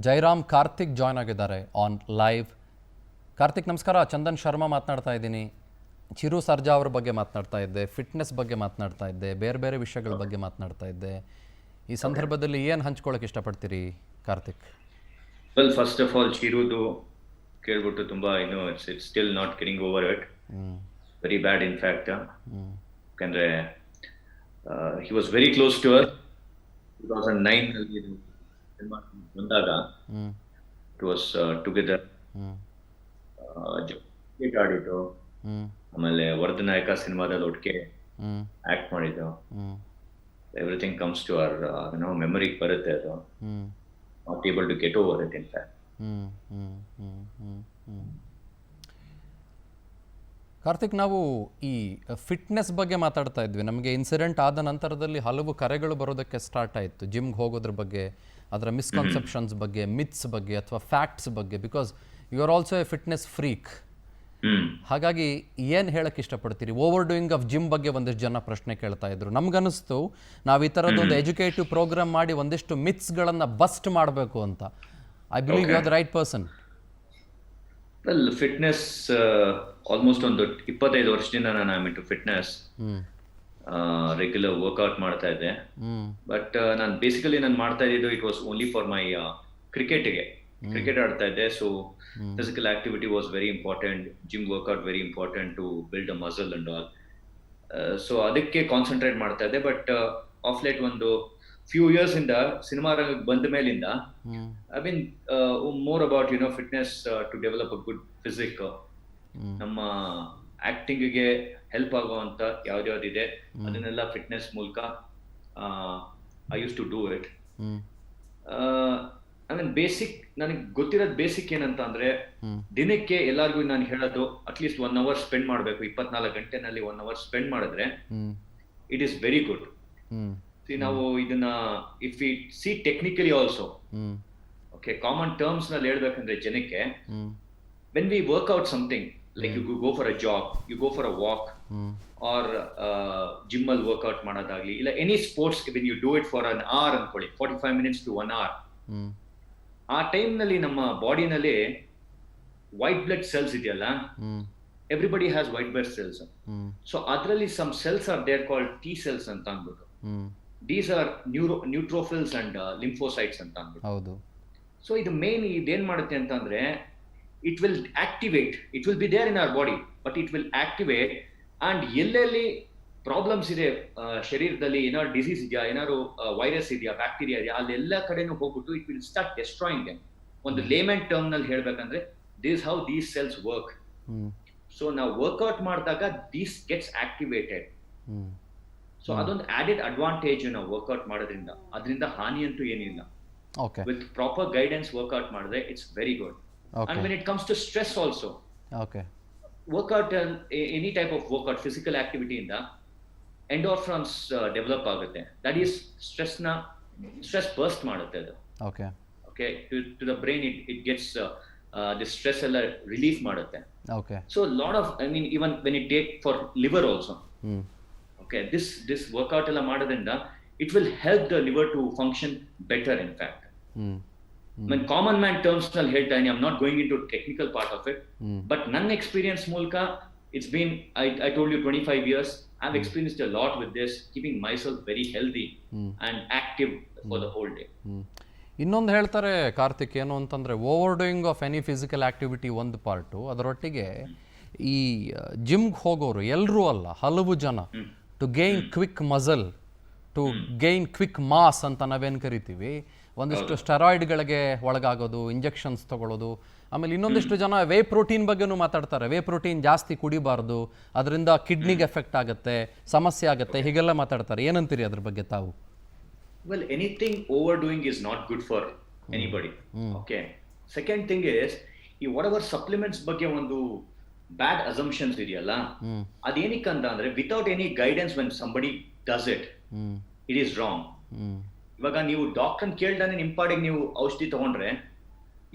ಜೈರಾಮ್ ಕಾರ್ತಿಕ್ ಜಾಯ್ನ್ ಆಗಿದ್ದಾರೆ ಆನ್ ಲೈವ್. ಕಾರ್ತಿಕ್ ನಮಸ್ಕಾರ. ಚಂದನ್ ಶರ್ಮಾ ಮಾತನಾಡ್ತಾ ಇದ್ದೀನಿ. ಚಿರು ಸರ್ಜಾ ಅವ್ರ ಬಗ್ಗೆ ಮಾತನಾಡ್ತಾ ಇದ್ದೆ, ಫಿಟ್ನೆಸ್ ಬಗ್ಗೆ ಮಾತನಾಡ್ತಾ ಇದ್ದೆ, ಬೇರೆ ಬೇರೆ ವಿಷಯಗಳ ಬಗ್ಗೆ ಮಾತನಾಡ್ತಾ ಇದ್ದೆ. ಈ ಸಂದರ್ಭದಲ್ಲಿ ಏನು ಹಂಚ್ಕೊಳ್ಳೋಕೆ ಇಷ್ಟಪಡ್ತೀರಿ Karthik? Well, first of all ಚಿರುದು ಕೇಳ್ಬಿಟ್ಟು ತುಂಬಾ it's still not getting over it. Very bad in fact. ಯಾಕಂದ್ರೆ he was very close to us. 2009 ನಲ್ಲಿ ಬಂದಾಗ ಇಟ್ ವಾಸ್ ಟುಗೆದರ್ ಕ್ರಿಕೆಟ್ ಆಡಿದ್ದು, ಆಮೇಲೆ ವರದನಾಯಕ ಸಿನಿಮಾದಲ್ಲಿ ಒಟ್ಟಿಗೆ ಆಕ್ಟ್ ಮಾಡಿದ್ದು. ಎವ್ರಿಥಿಂಗ್ ಕಮ್ಸ್ ಟು ಅವರ್ ಮೆಮರಿಗೆ ಬರುತ್ತೆ. ಅದು not able to get over it in fact. Karthik, ನಾವು ಈ ಫಿಟ್ನೆಸ್ ಬಗ್ಗೆ ಮಾತಾಡ್ತಾ ಇದ್ವಿ. ನಮಗೆ ಇನ್ಸಿಡೆಂಟ್ ಆದ ನಂತರದಲ್ಲಿ ಹಲವು ಕರೆಗಳು ಬರೋದಕ್ಕೆ ಸ್ಟಾರ್ಟ್ ಆಯಿತು, ಜಿಮ್ಗೆ ಹೋಗೋದ್ರ ಬಗ್ಗೆ, ಅದರ ಮಿಸ್ಕನ್ಸೆಪ್ಷನ್ಸ್ ಬಗ್ಗೆ, ಮಿತ್ಸ್ ಬಗ್ಗೆ ಅಥವಾ ಫ್ಯಾಕ್ಟ್ಸ್ ಬಗ್ಗೆ. Because you are also a fitness freak. ಹಾಗಾಗಿ ಏನು ಹೇಳಕ್ಕೆ ಇಷ್ಟಪಡ್ತೀರಿ? ಓವರ್ ಡೂಯಿಂಗ್ ಆಫ್ ಜಿಮ್ ಬಗ್ಗೆ ಒಂದಿಷ್ಟು ಜನ ಪ್ರಶ್ನೆ ಕೇಳ್ತಾ ಇದ್ರು. ನಮ್ಗನ್ನಿಸ್ತು ನಾವು ಈ ಥರದ್ದೊಂದು ಎಜುಕೇಟಿವ್ ಪ್ರೋಗ್ರಾಮ್ ಮಾಡಿ ಒಂದಿಷ್ಟು ಮಿತ್ಸ್ಗಳನ್ನು ಬಸ್ಟ್ ಮಾಡಬೇಕು ಅಂತ. I believe you are the right person. Well, fitness almost ಒಂದು 25 ವರ್ಷದಿಂದ ನಾನು I mean to fitness. Regular workout ಮಾಡ್ತಾ ಇದ್ದೆ. ಬಟ್ ನಾನು ಬೇಸಿಕಲಿ ನಾನು ಮಾಡ್ತಾ ಇದ್ದು it was only for my ಕ್ರಿಕೆಟ್ಗೆ. ಕ್ರಿಕೆಟ್ ಆಡ್ತಾ ಇದ್ದೆ. So physical activity was very important. Gym workout very important to build a muscle and all. So ಅದಕ್ಕೆ ಕಾನ್ಸಂಟ್ರೇಟ್ ಮಾಡ್ತಾ ಇದ್ದೆ. ಬಟ್ ಆಫ್ ಲೇಟ್ ಒಂದು ಫ್ಯೂ ಇಯರ್ಸ್ ಇಂದ ಸಿನಿಮಾ ರಂಗಕ್ಕೆ ಬಂದ ಮೇಲಿಂದ I mean more about fitness to develop a good physique. ನಮ್ಮ ಆಕ್ಟಿಂಗ್ಗೆ ಹೆಲ್ಪ್ ಆಗುವಂತ ಯಾವ್ದ್ಯಾವ್ದಿದೆ ಅದನ್ನೆಲ್ಲ ಫಿಟ್ನೆಸ್ ಮೂಲಕ I use to do it. I mean basic ನನಗೆ ಗೊತ್ತಿರೋದು ಬೇಸಿಕ್ ಏನಂತ ಅಂದ್ರೆ, ದಿನಕ್ಕೆ ಎಲ್ಲರಿಗೂ ನಾನು ಹೇಳೋದು ಅಟ್ಲೀಸ್ಟ್ 1 hour ಸ್ಪೆಂಡ್ ಮಾಡಬೇಕು. 24 ಗಂಟೆನಲ್ಲಿ 1 hour ಸ್ಪೆಂಡ್ ಮಾಡಿದ್ರೆ ಇಟ್ ಈಸ್ ವೆರಿ ಗುಡ್. ನಾವು ಇದನ್ನ if we see technically also, okay, common terms ನಲ್ಲಿ ಹೇಳ್ಬೇಕಂದ್ರೆ ಜನಕ್ಕೆ, when we work out something like you go for a jog, you go for a walk, or gym ಅಲ್ಲಿ workout ಮಾಡೋದಾಗ್ಲಿ, ಇಲ್ಲ any sports, when you do it for an hour ಅನ್ಕೊಳ್ಳಿ, 45 minutes to 1 hour, ಆ time ನಲ್ಲಿ ನಮ್ಮ ಬಾಡಿನಲ್ಲಿ white blood cells ಇದೆಯಲ್ಲ, everybody has white blood cells. So ಅದರಲ್ಲಿ some cells are there called T cells ಅಂತ ಅಂದ್ಬಿಟ್ಟು. These are neutrophils and lymphocytes ಅಂತ ಅಂದ್ಬಿಟ್ಟು. ಸೊ ಇದು ಮೇನ್ ಇದೇನ್ ಮಾಡುತ್ತೆ ಅಂತಂದ್ರೆ, it will activate, it will be there in our body, but it will activate. And ಎಲ್ಲೆಲ್ಲಿ ಪ್ರಾಬ್ಲಮ್ಸ್ ಇದೆ ಶರೀರದಲ್ಲಿ, ಏನಾದ್ರು ಡಿಸೀಸ್ ಇದೆಯಾ, ಏನಾದ್ರು ವೈರಸ್ ಇದೆಯಾ, ಬ್ಯಾಕ್ಟೀರಿಯಾ ಇದೆಯಾ, ಅಲ್ಲೆಲ್ಲ ಕಡೆನೂ ಹೋಗ್ಬಿಟ್ಟು it will start destroying them. ಒಂದು ಲೇಮನ್ ಟರ್ಮ್ ನಲ್ಲಿ ಹೇಳ್ಬೇಕಂದ್ರೆ, this how these cells work. So ನಾವು ವರ್ಕ್ಔಟ್ ಮಾಡಿದಾಗ ದೀಸ್ ಗೆಟ್ಸ್ ಆಕ್ಟಿವೇಟೆಡ್. ಸೊ ಅದೊಂದು ಆಡೆಡ್ ಅಡ್ವಾಂಟೇಜ್ ನಾವು ವರ್ಕೌಟ್ ಮಾಡೋದ್ರಿಂದ, ಅದರಿಂದ ಹಾನಿ ಅಂತೂ ಏನಿಲ್ಲ. Okay with proper guidance workout ಮಾಡಿದ್ರೆ it's very good. And when it comes to stress also, okay workout any type of workout physical ಆಕ್ಟಿವಿಟಿಯಿಂದ ಎಂಡೋರ್ಫಾನ್ಸ್ ಡೆವಲಪ್ ಆಗುತ್ತೆ. ದಟ್ ಈಸ್ ಸ್ಟ್ರೆಸ್ ಬರ್ಸ್ಟ್ ಮಾಡುತ್ತೆ ಅದು. Okay Okay, to the brain it gets the stress ಎಲ್ಲ relief ಮಾಡುತ್ತೆ. Okay So lot of, I mean, even when you take for liver also, okay, this workout ಎಲ್ಲ ಮಾಡೋದ್ರಿಂದ it will help the liver to function better, in fact. When common man terms ನಲ್ಲಿ ಹೇಳ್ತಾ ಇದೀನಿ, I'm not going into technical part of it, but ನನ್ನ experience ಮೂಲಕ it's been, I told you 25 years, I've experienced a lot with this, keeping myself very healthy and active for the whole day. ಇನ್ನೊಂದು ಹೇಳ್ತಾರೆ ಕಾರ್ತಿಕ್, ಏನು ಅಂತಂದರೆ over doing of any physical activity ಒಂದು part, ಅದರೊಟ್ಟಿಗೆ ಈ ಜಿಮ್ಗೆ ಹೋಗೋರು ಎಲ್ಲರೂ ಅಲ್ಲ, ಹಲವು ಜನ to gain quick muscle, to gain quick mass ಅಂತ ನಾವೇನು ಕರಿತೀವಿ, ಒಂದಿಷ್ಟು ಸ್ಟೆರಾಯ್ಡ್ಗಳಿಗೆ ಒಳಗಾಗೋದು, ಇಂಜೆಕ್ಷನ್ಸ್ ತೊಗೊಳ್ಳೋದು. ಆಮೇಲೆ ಇನ್ನೊಂದಿಷ್ಟು ಜನ ವೇ ಪ್ರೋಟೀನ್ ಬಗ್ಗೆನೂ ಮಾತಾಡ್ತಾರೆ. ವೇ ಪ್ರೋಟೀನ್ ಜಾಸ್ತಿ ಕುಡಿಬಾರ್ದು, ಅದರಿಂದ ಕಿಡ್ನಿಗೆ ಎಫೆಕ್ಟ್ ಆಗುತ್ತೆ, ಸಮಸ್ಯೆ ಆಗುತ್ತೆ, ಹೀಗೆಲ್ಲ ಮಾತಾಡ್ತಾರೆ. ಏನಂತೀರಿ ಅದ್ರ ಬಗ್ಗೆ ತಾವು? Well, anything overdoing is not good for anybody. Okay. Second thing is, whatever supplements ಬಗ್ಗೆ ಒಂದು bad assumptions ಇದೆಯಲ್ಲ, ಅದೇನಕ್ಕೆ ಅಂದ್ರೆ without any guidance when somebody does it, it is wrong. ಇವಾಗ ನೀವು ಡಾಕ್ಟರ್ ಕೇಳ್ದಾನೆ ನಿಮ್ಮ ಪಾಡಿಗೆ ನೀವು ಔಷಧಿ ತಗೊಂಡ್ರೆ,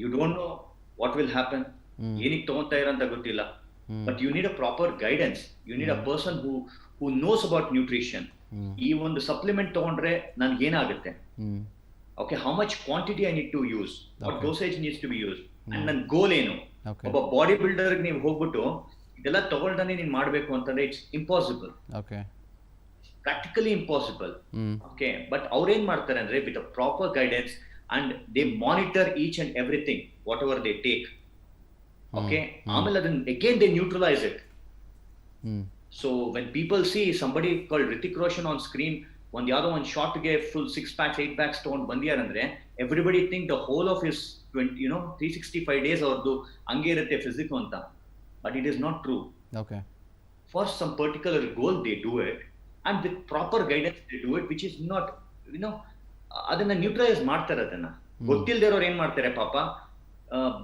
you don't know what will happen, ಏನಕ್ಕೆ ತಗೊಂತಾ ಇರ ಅಂತ ಗೊತ್ತಿಲ್ಲ. But you need a proper guidance. You need a person who knows about nutrition. ಈ ಒಂದು ಸಪ್ಲಿಮೆಂಟ್ ತಗೊಂಡ್ರೆ ನನ್ಗೆ ಏನಾಗುತ್ತೆ, okay, how much quantity I need to use, what dosage needs to be use, and ನನ್ನ ಗೋಲ್ ಏನು. ಒಬ್ಬ body builder ನೀವು ಹೋಗ್ಬಿಟ್ಟು ಇದೆಲ್ಲ ತಗೊಳ್ದಾನೆ ನೀನ್ ಮಾಡ್ಬೇಕು ಅಂತಂದ್ರೆ it's impossible, practically impossible. Okay, but ಅವ್ರೇನ್ ಮಾಡ್ತಾರೆ ಅಂದ್ರೆ with a proper guidance and they monitor each and everything what ever they take. Okay, ಆಮೇಲೆ ಅದನ್ನ again they neutralise it. So when people see somebody called Hrithik Roshan on screen, ಯಾವ್ದೋ ಒಂದು ಶಾಟ್ಗೆ full 6 packs 8 packs ತಗೊಂಡು ಬಂದಿಯಾರಂದ್ರೆ, everybody think the whole of his 365 days ಅವ್ರದ್ದು ಹಂಗೆ ಇರುತ್ತೆ physique ಅಂತ. But it is not true. Okay, for some particular goal they do it, and with proper guidance they do it, which is not, ಅದನ್ನ neutralize ಮಾಡ್ತಾರೆ. ಅದನ್ನ ಗೊತ್ತಿಲ್ಲದೆ ಇರೋರು ಏನ್ ಮಾಡ್ತಾರೆ ಪಾಪ,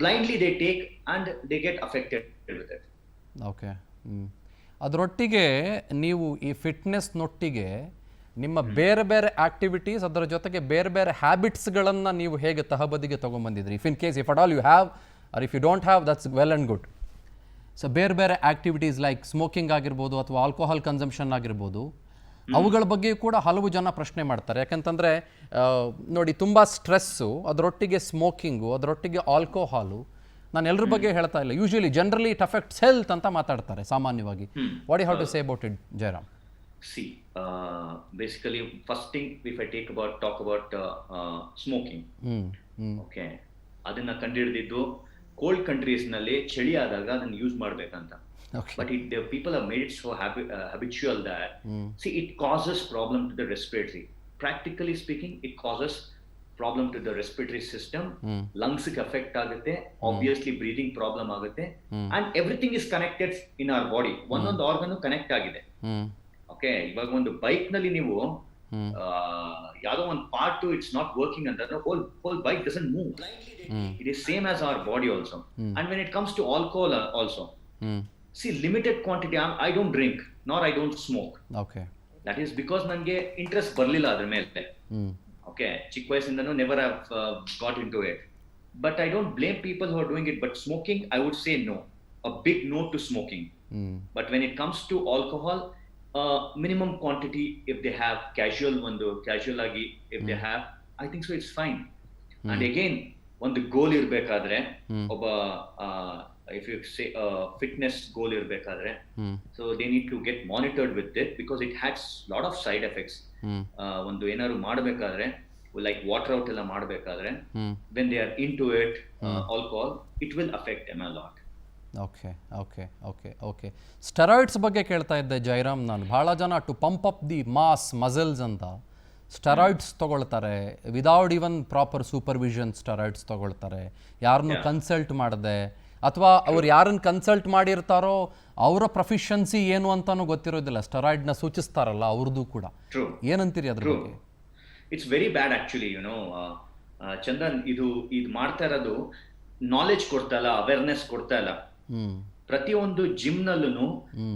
blindly they take and they get affected with it. Okay, ಅದರೊಟ್ಟಿಗೆ ನೀವು ಈ ಫಿಟ್ನೆಸ್ನೊಟ್ಟಿಗೆ ನಿಮ್ಮ ಬೇರೆ ಬೇರೆ ಆ್ಯಕ್ಟಿವಿಟೀಸ್, ಅದರ ಜೊತೆಗೆ ಬೇರೆ ಬೇರೆ ಹ್ಯಾಬಿಟ್ಸ್ಗಳನ್ನು ನೀವು ಹೇಗೆ ತಹಬದಿಗೆ ತೊಗೊಂಬಂದಿದ್ರಿ? If in case, if at all you have, or if you don't have, that's well and good. So ಬೇರೆ ಬೇರೆ ಆ್ಯಕ್ಟಿವಿಟೀಸ್ ಲೈಕ್ ಸ್ಮೋಕಿಂಗ್ ಆಗಿರ್ಬೋದು ಅಥವಾ ಆಲ್ಕೋಹಾಲ್ ಕನ್ಸಂಪ್ಷನ್ ಆಗಿರ್ಬೋದು, ಅವುಗಳ ಬಗ್ಗೆ ಕೂಡ ಹಲವು ಜನ ಪ್ರಶ್ನೆ ಮಾಡ್ತಾರೆ. ಯಾಕಂತಂದರೆ ನೋಡಿ, ತುಂಬ ಸ್ಟ್ರೆಸ್ಸು, ಅದರೊಟ್ಟಿಗೆ ಸ್ಮೋಕಿಂಗು, ಅದರೊಟ್ಟಿಗೆ ಆಲ್ಕೋಹಾಲು, ನಾನು ಎಲ್ಲರ ಬಗ್ಗೆ ಹೇಳ್ತಾ ಇಲ್ಲ, usually generally it affects health ಅಂತ ಮಾತಾಡ್ತಾರೆ ಸಾಮಾನ್ಯವಾಗಿ. What you have to say about it, Jayaram? See, basically, first thing, if I talk about smoking, okay, ಅದನ್ನ ಕಂಡಿಡಿದಿದ್ದು ಕೋಲ್ಡ್ ಕಂಟ್ರೀಸ್ ನಲ್ಲಿ ಚಳಿ ಆದಾಗ ಅದನ್ನ ಯೂಸ್ ಮಾಡ್ಬೇಕಂತ. But the people have made it so habitual that, see, it causes problem to the respiratory. Practically speaking, it causes problem to the respiratory system, lungs ಗೆ affect ಆಗುತ್ತೆ, obviously breathing problem ಆಗುತ್ತೆ, and everything is connected in our body. ಒಂದೊಂದು organ connect ಆಗಿದೆ. Okay, ಇವಾಗ ಒಂದು bike ನಲ್ಲಿ ನೀವು ಯಾವ್ದೋ ಒಂದು ಪಾರ್ಟ್ ಇಟ್ಸ್ ನಾಟ್ ವರ್ಕಿಂಗ್ ಅಂತಂದ್ರೆ whole bike doesn't move. It is same as our body also. And when it comes to alcohol also, see, limited quantity. I don't drink nor I don't smoke. Okay, that is because ನನಗೆ interest ಬರ್ಲಿಲ್ಲ ಅದ್ರ ಮೇಲೆ. Okay, ಚಿಕ್ಕ ವಯಸ್ಸಿಂದನೂ never have got into it. But I don't blame people who are doing it. But smoking, I would say no. A big no to smoking. But when it comes to alcohol, minimum quantity if they have, casual agi if they have, I think so it's fine. And again, ಒಂದು ಗೋಲ್ ಇರ್ಬೇಕಾದ್ರೆ, ಒಬ್ಬ if you say fitness goal ಇರ್ಬೇಕಾದ್ರೆ, so they need to get monitored with it because it has lot of side effects. ಒಂದು ಏನಾದ್ರು ಮಾಡಬೇಕಾದ್ರೆ, like water out ಎಲ್ಲ ಮಾಡಬೇಕಾದ್ರೆ, when they are into it, alcohol, it will affect them a lot. Okay okay okay okay steroids ಬಗ್ಗೆ ಕೇಳ್ತಾ ಇದ್ದೆ ಜಯರಾಮ್. ನಾನು ಭಾಳ ಜನ to pump up the mass muscles ಅಂತ ಸ್ಟೆರಾಯ್ಡ್ಸ್ ತೊಗೊಳ್ತಾರೆ, without even proper supervision steroids ತೊಗೊಳ್ತಾರೆ, ಯಾರನ್ನೂ ಕನ್ಸಲ್ಟ್ ಮಾಡದೆ. ಅಥವಾ ಅವ್ರು ಯಾರನ್ನು ಕನ್ಸಲ್ಟ್ ಮಾಡಿರ್ತಾರೋ ಅವರ ಪ್ರೊಫಿಷನ್ಸಿ ಏನು ಅಂತಾನೂ ಗೊತ್ತಿರೋದಿಲ್ಲ. ಸ್ಟೆರಾಯ್ಡ್ನ ಸೂಚಿಸ್ತಾರಲ್ಲ ಅವ್ರದ್ದು ಕೂಡ. ಟ್ರೂ ಏನಂತೀರಿ ಅದ್ರ ಬಗ್ಗೆ? It's very bad actually. Chandan, ಇದು ಮಾಡ್ತಾ ಇರೋದು ನಾಲೆಜ್ ಕೊಡ್ತಾ ಇಲ್ಲ, ಅವೇರ್ನೆಸ್ ಕೊಡ್ತಾ ಇಲ್ಲ. ಪ್ರತಿಯೊಂದು ಜಿಮ್ ನಲ್ಲೂ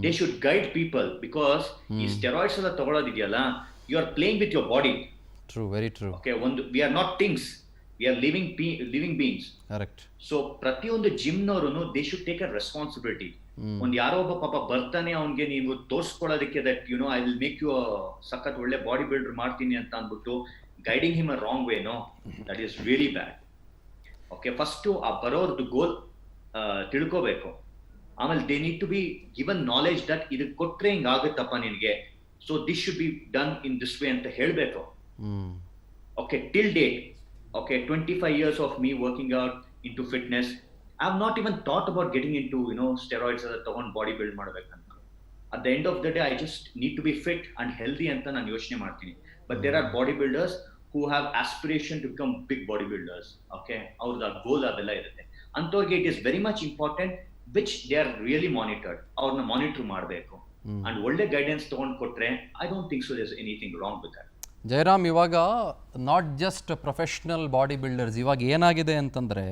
they should guide people, because ಈ ಸ್ಟೆರಾಯ್ಡ್ಸ್ ಎಲ್ಲ ತಗೊಳ್ಳೋದಿದೆಯಲ್ಲ, you are playing with your body. True, very true. Okay, we are not things, we are living beings. Correct. So ಪ್ರತಿಯೊಂದು ಜಿಮ್ನವರು they should take a responsibility. ಒಂದ್ ಯಾರೋ ಒಬ್ಬ ಪಾಪ ಬರ್ತಾನೆ, ಅವ್ನಿಗೆ ನೀವು ತೋರ್ಸ್ಕೊಳ್ಳೋದಕ್ಕೆ that I will make you ಸಖತ್ ಒಳ್ಳೆ ಬಾಡಿ ಬಿಲ್ಡರ್ ಮಾಡ್ತೀನಿ ಅಂತ ಅಂದ್ಬಿಟ್ಟು guiding him a wrong way, that is really bad. Okay, first ಆ ಬರೋರ್ದು ಗೋಲ್ ತಿಳ್ಕೋಬೇಕು. ಆಮೇಲೆ they need to be given knowledge that ಇದು ಕೊಟ್ರೆ ಹಿಂಗ ಆಗುತ್ತಪ್ಪ ನಿನ್ಗೆ, so this should be done in this way ಅಂತ ಹೇಳ್ಬೇಕು. Okay, till date, okay, 25 years of me working out into fitness, I have not even thought about getting into steroids or ತಗೊಂಡು body build ಮಾಡ್ಬೇಕಂತ. At the end of the day, I just need to be fit and healthy ಅಂತ ನಾನು ಯೋಚನೆ ಮಾಡ್ತೀನಿ. But there are bodybuilders who have aspiration to become big bodybuilders. Okay, ಅವ್ರದ್ದು ಗೋಲ್ ಅದೆಲ್ಲ ಇರುತ್ತೆ. ಅಂತವ್ರಿಗೆ it is very much important which they are really monitored. ಅವ್ರನ್ನ monitor ಮಾಡಬೇಕು and ಒಳ್ಳೆ ಗೈಡೆನ್ಸ್ ತಗೊಂಡು ಕೊಟ್ರೆ I don't think so there's anything wrong with that. Jayaram, ಇವಾಗ not just professional body builders, ಇವಾಗ ಏನಾಗಿದೆ ಅಂತಂದರೆ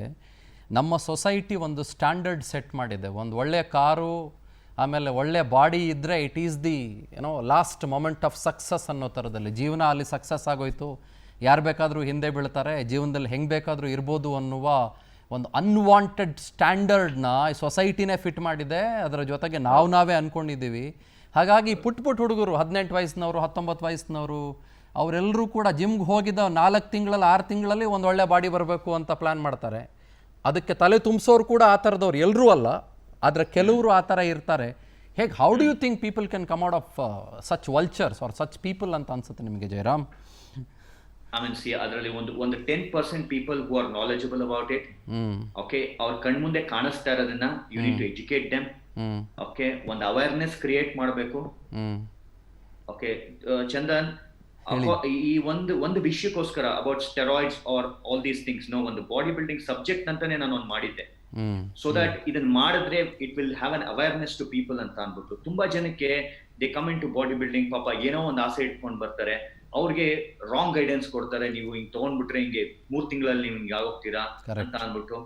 ನಮ್ಮ ಸೊಸೈಟಿ ಒಂದು ಸ್ಟ್ಯಾಂಡರ್ಡ್ ಸೆಟ್ ಮಾಡಿದೆ. ಒಂದು ಒಳ್ಳೆಯ ಕಾರು, ಆಮೇಲೆ ಒಳ್ಳೆಯ ಬಾಡಿ ಇದ್ದರೆ it is the last moment of success ಅನ್ನೋ ಥರದಲ್ಲಿ. ಜೀವನ ಅಲ್ಲಿ ಸಕ್ಸಸ್ ಆಗೋಯ್ತು, ಯಾರು ಬೇಕಾದರೂ ಹಿಂದೆ ಬೀಳ್ತಾರೆ, ಜೀವನದಲ್ಲಿ ಹೆಂಗೆ ಬೇಕಾದರೂ ಇರ್ಬೋದು ಅನ್ನುವ ಒಂದು ಅನ್ವಾಂಟೆಡ್ ಸ್ಟ್ಯಾಂಡರ್ಡ್ನ ಸೊಸೈಟಿನೇ ಫಿಟ್ ಮಾಡಿದೆ. ಅದರ ಜೊತೆಗೆ ನಾವೇ ಅಂದ್ಕೊಂಡಿದ್ದೀವಿ. ಹಾಗಾಗಿ ಪುಟ್ಟ ಹುಡುಗರು 18 ವಯಸ್ಸಿನವರು, 19 ವಯಸ್ಸಿನವರು, ಅವರೆಲ್ಲರೂ ಕೂಡ ಜಿಮ್ಗೆ ಹೋಗಿದ್ದ 4 ತಿಂಗಳಲ್ಲಿ 6 ತಿಂಗಳಲ್ಲಿ ಒಂದು ಒಳ್ಳೆ ಬಾಡಿ ಬರಬೇಕು ಅಂತ ಪ್ಲ್ಯಾನ್ ಮಾಡ್ತಾರೆ. ಅದಕ್ಕೆ ತಲೆ ತುಂಬಿಸೋರು ಕೂಡ ಆ ಥರದವ್ರು, ಎಲ್ಲರೂ ಅಲ್ಲ, ಆದರೆ ಕೆಲವರು ಆ ಥರ ಇರ್ತಾರೆ. ಹೇಗೆ, how do you think people can come out of such vultures or such people ಅಂತ ಅನ್ಸುತ್ತೆ ನಿಮಗೆ ಜಯರಾಮ್? I mean, see, ಅದರಲ್ಲಿ ಒಂದು 10% people who are knowledgeable about it. Okay, ಅವ್ರ ಕಣ್ಮುಂದೆ ಕಾಣಿಸ್ತಾ ಇರೋದನ್ನ you need to educate them. Okay, ಒಂದು ಅವೇರ್ನೆಸ್ ಕ್ರಿಯೇಟ್ ಮಾಡಬೇಕು. ಓಕೆ ಚಂದನ್, ಈ ಒಂದು ವಿಷಯಕ್ಕೋಸ್ಕರ about steroids or all these things ಒಂದು ಬಾಡಿ ಬಿಲ್ಡಿಂಗ್ ಸಬ್ಜೆಕ್ಟ್ ಅಂತಾನೆ ನಾನು ಒಂದು ಮಾಡಿದ್ದೆ. ಸೊ ದಟ್ ಇದನ್ನ ಮಾಡಿದ್ರೆ it will have an awareness to people ಅಂತ ಅನ್ಬಿಟ್ಟು. ತುಂಬಾ ಜನಕ್ಕೆ they come into body building, ಪಾಪ ಏನೋ ಒಂದು ಆಸೆ ಇಟ್ಕೊಂಡು ಬರ್ತಾರೆ, ಅವ್ರಿಗೆ ರಾಂಗ್ ಗೈಡೆನ್ಸ್ ಕೊಡ್ತಾರೆ, ನೀವು ಹಿಂಗ್ ತಗೊಂಡ್ಬಿಟ್ರೆ ಹಿಂಗೆ 3 ತಿಂಗಳಲ್ಲಿ ನೀವು ಹಿಂಗೆ ಆಗೋಗ್ತೀರಾ ಅಂತ ಅನ್ಬಿಟ್ಟು.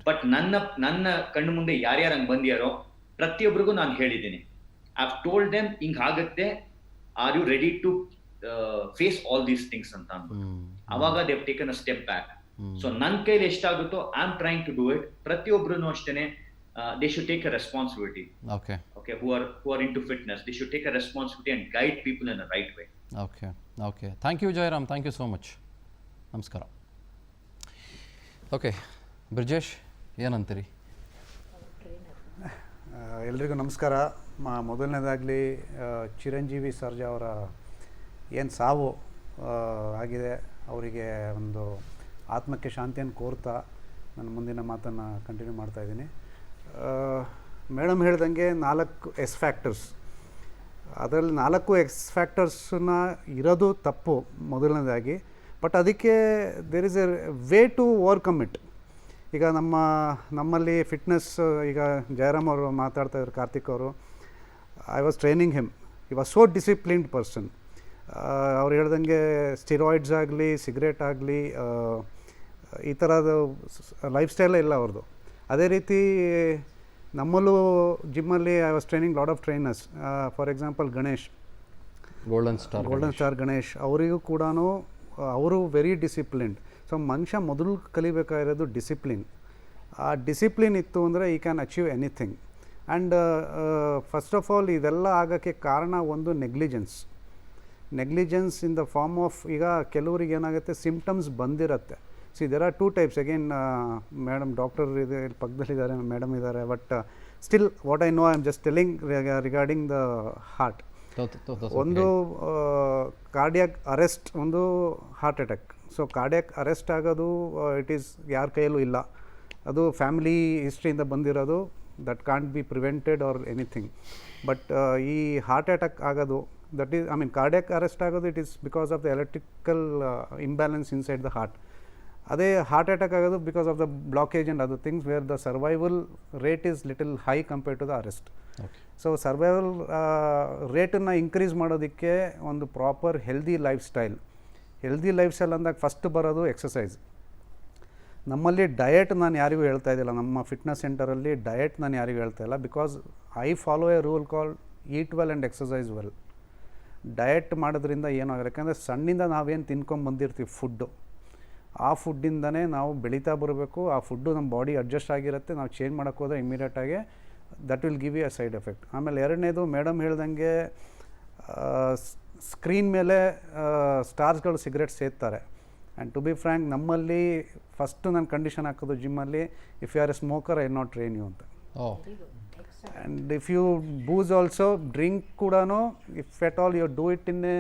ಬಟ್ ನನ್ನ ಕಣ್ಣು ಮುಂದೆ ಯಾರ್ಯಾರು ಹಂಗ್ ಬಂದಿಯಾರೋ ಪ್ರತಿಯೊಬ್ಬರಿಗೂ ನಾನು ಹೇಳಿದ್ದೀನಿ, ಐ ಹ್ಯಾವ್ ಟೋಲ್ಡ್ ದೆಮ್ ಹಿಂಗ್ ಆಗತ್ತೆ, are you ready to face all these things ಅಂತ ಅನ್ಬಿಟ್ಟು. ಅವಾಗ they have taken a step back. So ನನ್ನ ಕೈಲಿ ಎಷ್ಟಾಗುತ್ತೋ I am trying to do it. ಪ್ರತಿಯೊಬ್ಬರೂ ಅಷ್ಟೇನೆ they should take a responsibility. Okay, who are into fitness, they should take a responsibility and guide people in the right way. Okay, thank you Jairam, thank you so much. ನಮಸ್ಕಾರ. Okay Brijesh, ಏನಂತೀರಿ? ಎಲ್ರಿಗೂ ನಮಸ್ಕಾರ. ಮೊದಲನೇದಾಗಲಿ ಚಿರಂಜೀವಿ ಸರ್ಜಾ ಅವರ ಏನು ಸಾವು ಆಗಿದೆ, ಅವರಿಗೆ ಒಂದು ಆತ್ಮಕ್ಕೆ ಶಾಂತಿಯನ್ನು ಕೋರ್ತಾ ನಾನು ಮುಂದಿನ ಮಾತನ್ನು ಕಂಟಿನ್ಯೂ ಮಾಡ್ತಾಯಿದ್ದೀನಿ. ಮೇಡಮ್ ಹೇಳ್ದಂಗೆ 4 ಎಸ್ ಫ್ಯಾಕ್ಟರ್ಸ್, ಅದರಲ್ಲಿ 4 ಎಸ್ ಫ್ಯಾಕ್ಟರ್ಸನ್ನ ಇರೋದು ತಪ್ಪು ಮೊದಲನೇದಾಗಿ. ಬಟ್ ಅದಕ್ಕೆ there is a way to overcome it. ಈಗ ನಮ್ಮಲ್ಲಿ ಫಿಟ್ನೆಸ್, ಈಗ ಜಯರಾಮ್ ಅವರು ಮಾತಾಡ್ತಾ ಇದ್ರು, ಕಾರ್ತಿಕ್ ಅವರು, ಐ ವಾಸ್ ಟ್ರೈನಿಂಗ್ ಹಿಮ್, ಈ ವಾಸ್ ಸೋ ಡಿಸಿಪ್ಲಿನ್ಡ್ ಪರ್ಸನ್. ಅವ್ರು ಹೇಳ್ದಂಗೆ ಸ್ಟಿರಾಯ್ಡ್ಸ್ ಆಗಲಿ, ಸಿಗರೇಟ್ ಆಗಲಿ, ಈ ಥರದ ಲೈಫ್ ಸ್ಟೈಲೇ ಇಲ್ಲ ಅವ್ರದ್ದು. ಅದೇ ರೀತಿ ನಮ್ಮಲ್ಲೂ ಜಿಮ್ಮಲ್ಲಿ I was training lot of trainers. For example Ganesh, golden star Ganesh, ಅವರಿಗೂ ಕೂಡ ಅವರು ವೆರಿ ಡಿಸಿಪ್ಲಿನ್ಡ್. ಸೊ ಮನುಷ್ಯ ಮೊದಲು ಕಲಿಬೇಕಾಗಿರೋದು ಡಿಸಿಪ್ಲಿನ್. ಆ ಡಿಸಿಪ್ಲಿನ್ ಇತ್ತು ಅಂದರೆ ಈ can achieve anything. And first of all ಇದೆಲ್ಲ ಆಗೋಕ್ಕೆ ಕಾರಣ ಒಂದು negligence in the form of, ಈಗ ಕೆಲವರಿಗೆ ಏನಾಗುತ್ತೆ, ಸಿಂಪ್ಟಮ್ಸ್ ಬಂದಿರುತ್ತೆ. See there are 2 types. Again madam doctor ಇದೆ, ಇಲ್ಲಿ ಪಕ್ಕದಲ್ಲಿದ್ದಾರೆ, ಮೇಡಮ್ ಇದ್ದಾರೆ. But still what I know, I am just telling regarding the heart. ಒಂದು ಕಾರ್ಡಿಯಾಕ್ ಅರೆಸ್ಟ್, ಒಂದು heart attack. So cardiac arrest ಆಗೋದು ಇಟ್ ಈಸ್ ಯಾರ ಕೈಯಲ್ಲೂ ಇಲ್ಲ, ಅದು ಫ್ಯಾಮಿಲಿ ಹಿಸ್ಟ್ರಿಯಿಂದ ಬಂದಿರೋದು, that can't be prevented or anything. But ಈ ಹಾರ್ಟ್ ಅಟ್ಯಾಕ್ ಆಗೋದು, that is, I mean cardiac arrest ಆಗೋದು, it is because of the electrical imbalance inside the heart. ಅದೇ ಹಾರ್ಟ್ ಅಟ್ಯಾಕ್ ಆಗೋದು because of the blockage and other things where the survival rate is little high compared to the arrest. So survival ರೇಟನ್ನು increase ಮಾಡೋದಕ್ಕೆ ಒಂದು proper healthy lifestyle ಅಂದಾಗ first ಬರೋದು exercise. ನಮ್ಮಲ್ಲಿ diet ನಾನು ಯಾರಿಗೂ ಹೇಳ್ತಾ ಇದ್ದಿಲ್ಲ, ನಮ್ಮ ಫಿಟ್ನೆಸ್ ಸೆಂಟರಲ್ಲಿ ಡಯಟ್ ನಾನು ಯಾರಿಗೂ ಹೇಳ್ತಾ ಇಲ್ಲ, because I follow a rule call eat well and exercise well. Diet ಮಾಡೋದ್ರಿಂದ ಏನಾಗುತ್ತೆ, ಯಾಕಂದರೆ ಸಣ್ಣಿಂದ ನಾವೇನು ತಿನ್ಕೊಂಡು ಬಂದಿರ್ತೀವಿ ಫುಡ್ಡು, ಆ ಫುಡ್ಡಿಂದನೇ ನಾವು ಬೆಳೀತಾ ಬರಬೇಕು. ಆ ಫುಡ್ಡು ನಮ್ಮ ಬಾಡಿ ಅಡ್ಜಸ್ಟ್ ಆಗಿರುತ್ತೆ, ನಾವು ಚೇಂಜ್ ಮಾಡೋಕ್ಕೆ ಹೋದರೆ ಇಮಿಡಿಯೇಟಾಗಿ that will give you a side effect. ಆಮೇಲೆ ಎರಡನೇದು ಮೇಡಮ್ ಹೇಳ್ದಂಗೆ ಸ್ಕ್ರೀನ್ ಮೇಲೆ ಸ್ಟಾರ್ಸ್ಗಳು ಸಿಗರೇಟ್ ಸೇದ್ತಾರೆ. ಆ್ಯಂಡ್ ಟು ಬಿ ಫ್ರ್ಯಾಂಕ್, ನಮ್ಮಲ್ಲಿ ಫಸ್ಟು ನಾನು ಕಂಡೀಷನ್ ಹಾಕೋದು ಜಿಮ್ಮಲ್ಲಿ, if you are a smoker I not train you ಅಂತ. And if you booze also, drink ಕೂಡ if at all you do it in a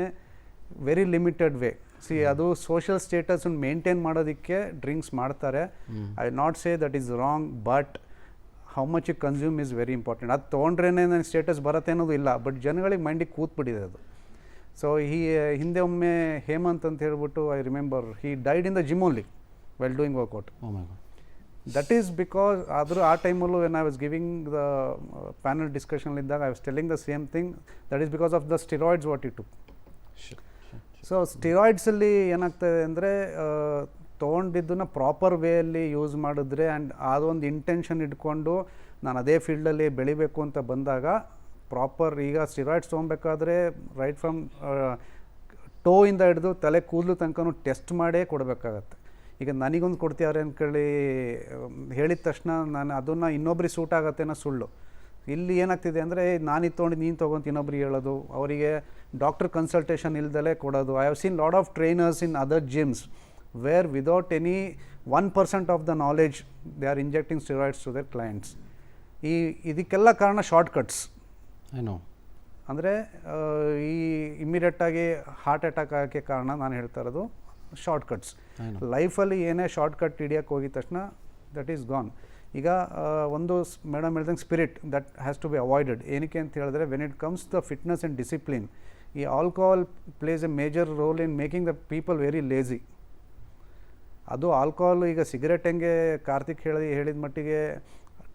very limited way. See ಅದು social ಸ್ಟೇಟಸನ್ನು maintain ಮಾಡೋದಕ್ಕೆ drinks ಮಾಡ್ತಾರೆ. I not say that is wrong, but how much you consume is very important. ಅದು ತೊಗೊಂಡ್ರೇ ನನ್ನ status ಬರುತ್ತೆ ಅನ್ನೋದು ಇಲ್ಲ, ಬಟ್ ಜನಗಳಿಗೆ ಮೈಂಡಿಗೆ ಕೂತ್ಬಿಟ್ಟಿದೆ ಅದು. ಸೊ ಹಿಂದೆ ಒಮ್ಮೆ ಹೇಮಂತ್ ಅಂತ ಹೇಳ್ಬಿಟ್ಟು, I remember he died in the gym only well doing workout. That is because ಆ ಟೈಮಲ್ಲೂ when I was giving the panel discussion ಇದ್ದಾಗ I was telling the same thing, that is because of the steroids what it took. So ಸ್ಟಿರಾಯ್ಡ್ಸಲ್ಲಿ ಏನಾಗ್ತದೆ ಅಂದರೆ, ತೊಗೊಂಡಿದ್ದನ್ನು proper ವೇಯಲ್ಲಿ use ಮಾಡಿದ್ರೆ and ಅದೊಂದು ಇಂಟೆನ್ಷನ್ ಇಟ್ಕೊಂಡು ನಾನು ಅದೇ ಫೀಲ್ಡಲ್ಲಿ ಬೆಳಿಬೇಕು ಅಂತ ಬಂದಾಗ ಪ್ರಾಪರ್, ಈಗ ಸ್ಟಿರಾಯ್ಡ್ಸ್ ತೊಗೊಬೇಕಾದ್ರೆ ರೈಟ್ ಫ್ರಮ್ ಟೋ ಇಂದ ಹಿಡಿದು ತಲೆ ಕೂದಲು ತನಕನೂ ಟೆಸ್ಟ್ ಮಾಡೇ ಕೊಡಬೇಕಾಗತ್ತೆ. ಈಗ ನನಗೊಂದು ಕೊಡ್ತೀಯಾರೆ ಅಂದ್ಕೊಳ್ಳಿ, ಹೇಳಿದ ತಕ್ಷಣ ನಾನು ಅದನ್ನು ಇನ್ನೊಬ್ರಿಗೆ ಸೂಟ್ ಆಗತ್ತೆ ಅನ್ನೋ ಸುಳ್ಳು. ಇಲ್ಲಿ ಏನಾಗ್ತಿದೆ ಅಂದರೆ, ನಾನು ಇದು ತೊಗೊಂಡು ನೀನು ತೊಗೊಂಡು ಇನ್ನೊಬ್ರಿಗೆ ಹೇಳೋದು, ಅವರಿಗೆ ಡಾಕ್ಟರ್ ಕನ್ಸಲ್ಟೇಷನ್ ಇಲ್ದಲೇ ಕೊಡೋದು. I have seen lot of trainers in other gyms where without any 1% of the knowledge they are injecting steroids to their clients. ಇದಕ್ಕೆಲ್ಲ ಕಾರಣ ಶಾರ್ಟ್ಕಟ್ಸ್. ಏನೋ ಅಂದರೆ ಈ ಇಮ್ಮಿಡಿಯೇಟಾಗಿ ಹಾರ್ಟ್ ಅಟ್ಯಾಕ್ ಆಗೋಕ್ಕೆ ಕಾರಣ ನಾನು ಹೇಳ್ತಾ ಇರೋದು ಶಾರ್ಟ್ಕಟ್ಸ್. ಲೈಫಲ್ಲಿ ಏನೇ ಶಾರ್ಟ್ಕಟ್ ಹಿಡಿಯೋಕ್ಕೆ ಹೋಗಿದ ತಕ್ಷಣ ದಟ್ ಈಸ್ ಗಾನ್. ಈಗ ಒಂದು ಮೇಡಮ್ ಹೇಳ್ದಂಗೆ spirit that has to be avoided. ಏನಕ್ಕೆ ಅಂತ ಹೇಳಿದ್ರೆ, when it comes the fitness and discipline, ಈ alcohol plays a major role in making the people very lazy. ಅದು ಆಲ್ಕೋಹಾಲ್, ಈಗ ಸಿಗರೇಟ್ ಹೆಂಗೆ ಕಾರ್ತಿಕ್ ಹೇಳಿದ ಮಟ್ಟಿಗೆ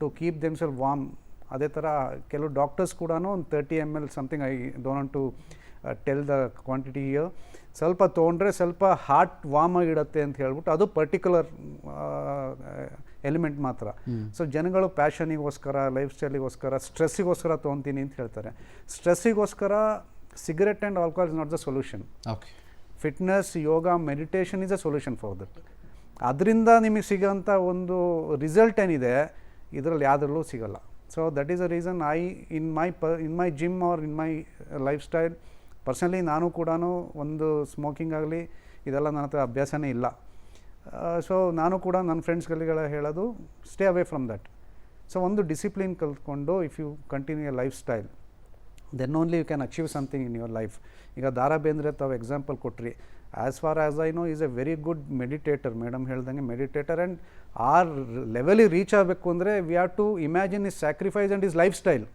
ಟು ಕೀಪ್ ದೆಮ್ಸೆಲ್ ವಾರ್ಮ್, ಅದೇ ಥರ ಕೆಲವು ಡಾಕ್ಟರ್ಸ್ ಕೂಡ ಒಂದು 30 ml something, I don't to tell the quantity year, ಸ್ವಲ್ಪ ತೊಗೊಂಡ್ರೆ ಸ್ವಲ್ಪ ಹಾರ್ಟ್ ವಾರ್ಮ್ ಆಗಿಡುತ್ತೆ ಅಂತ ಹೇಳ್ಬಿಟ್ಟು, ಅದು ಪರ್ಟಿಕ್ಯುಲರ್ ಎಲಿಮೆಂಟ್ ಮಾತ್ರ. ಸೊ ಜನಗಳು ಪ್ಯಾಷನಿಗೋಸ್ಕರ, ಲೈಫ್ ಸ್ಟೈಲಿಗೋಸ್ಕರ, ಸ್ಟ್ರೆಸ್ಸಿಗೋಸ್ಕರ ತೊಗೊತೀನಿ ಅಂತ ಹೇಳ್ತಾರೆ. ಸ್ಟ್ರೆಸ್ಸಿಗೋಸ್ಕರ cigarette and alcohol is not the solution. Okay, fitness, yoga, meditation is a solution for that. ಅದರಿಂದ ನಿಮಗೆ ಸಿಗೋಂಥ ಒಂದು ರಿಸಲ್ಟ್ ಏನಿದೆ ಇದರಲ್ಲಿ ಯಾವುದ್ರಲ್ಲೂ ಸಿಗೋಲ್ಲ. So that is a reason I in my gym or in my lifestyle personally ನಾನು ಕೂಡ ಒಂದು ಸ್ಮೋಕಿಂಗ್ ಆಗಲಿ ಇದೆಲ್ಲ ನನ್ನ ಹತ್ರ ಅಭ್ಯಾಸನೇ ಇಲ್ಲ. ಸೊ ನಾನು ಕೂಡ ನನ್ನ ಫ್ರೆಂಡ್ಸ್ಗಳಿಗೆಲ್ಲ ಹೇಳೋದು, stay away from that. So ಒಂದು ಡಿಸಿಪ್ಲಿನ್ ಕಲ್ತ್ಕೊಂಡು if you continue a lifestyle, then only you can achieve something in your life. ಈಗ ದಾರಾ ಬೇಂದ್ರೆ ತಾವು ಎಕ್ಸಾಂಪಲ್ ಕೊಟ್ರಿ. As far as I know is a very good meditator. Madam ಹೇಳ್ದಂಗೆ meditator. And ಆ ಲೆವೆಲಿಗೆ reach ಆಗಬೇಕು ಅಂದರೆ we have to imagine is sacrifice and is lifestyle.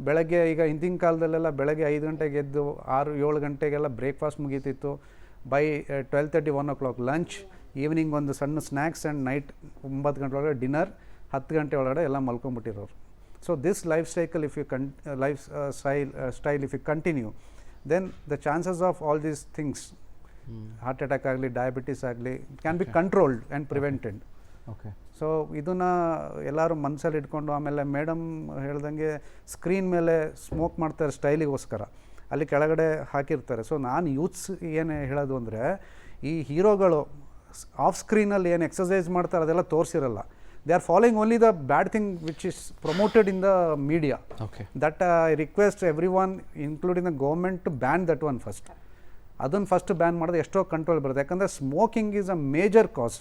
ಬೆಳಗ್ಗೆ, ಈಗ ಹಿಂದಿನ ಕಾಲದಲ್ಲೆಲ್ಲ ಬೆಳಗ್ಗೆ 5 ಗಂಟೆಗೆ ಎದ್ದು 6-7 ಗಂಟೆಗೆಲ್ಲ ಬ್ರೇಕ್ಫಾಸ್ಟ್ ಮುಗೀತಿತ್ತು. ಬೈ 12:30, 1 o'clock ಲಂಚ್, ಈವ್ನಿಂಗ್ ಒಂದು ಸಣ್ಣ ಸ್ನ್ಯಾಕ್ಸ್ ಆ್ಯಂಡ್ ನೈಟ್ 9 ಗಂಟೆ ಒಳಗಡೆ ಡಿನ್ನರ್, 10 ಗಂಟೆ ಒಳಗಡೆ ಎಲ್ಲ ಮಲ್ಕೊಂಬಿಟ್ಟಿರೋರು. So this life cycle if you style if you continue, then the chances of all these things, heart attack ಆಗಲಿ, ಡಯಾಬಿಟಿಸ್ ಆಗಲಿ, can be controlled and prevented. Okay. So ಇದನ್ನು ಎಲ್ಲರೂ ಮನಸ್ಸಲ್ಲಿ ಇಟ್ಕೊಂಡು, ಆಮೇಲೆ ಮೇಡಮ್ ಹೇಳ್ದಂಗೆ ಸ್ಕ್ರೀನ್ ಮೇಲೆ ಸ್ಮೋಕ್ ಮಾಡ್ತಾರೆ ಸ್ಟೈಲಿಗೋಸ್ಕರ, ಅಲ್ಲಿ ಕೆಳಗಡೆ ಹಾಕಿರ್ತಾರೆ. ಸೊ ನಾನು ಯೂತ್ಸ್ ಏನು ಹೇಳೋದು ಅಂದರೆ, ಈ ಹೀರೋಗಳು ಆಫ್ ಸ್ಕ್ರೀನಲ್ಲಿ ಏನು ಎಕ್ಸಸೈಸ್ ಮಾಡ್ತಾರೆ ಅದೆಲ್ಲ ತೋರಿಸಿರಲ್ಲ. They are following only the bad thing which is promoted in the media. Okay. That I request everyone including the government to ban that one first. ಅದನ್ನು ಫಸ್ಟ್ ಬ್ಯಾನ್ ಮಾಡಿದ್ರೆ ಎಷ್ಟೋ control ಬರುತ್ತೆ. ಯಾಕಂದರೆ smoking is a major cause.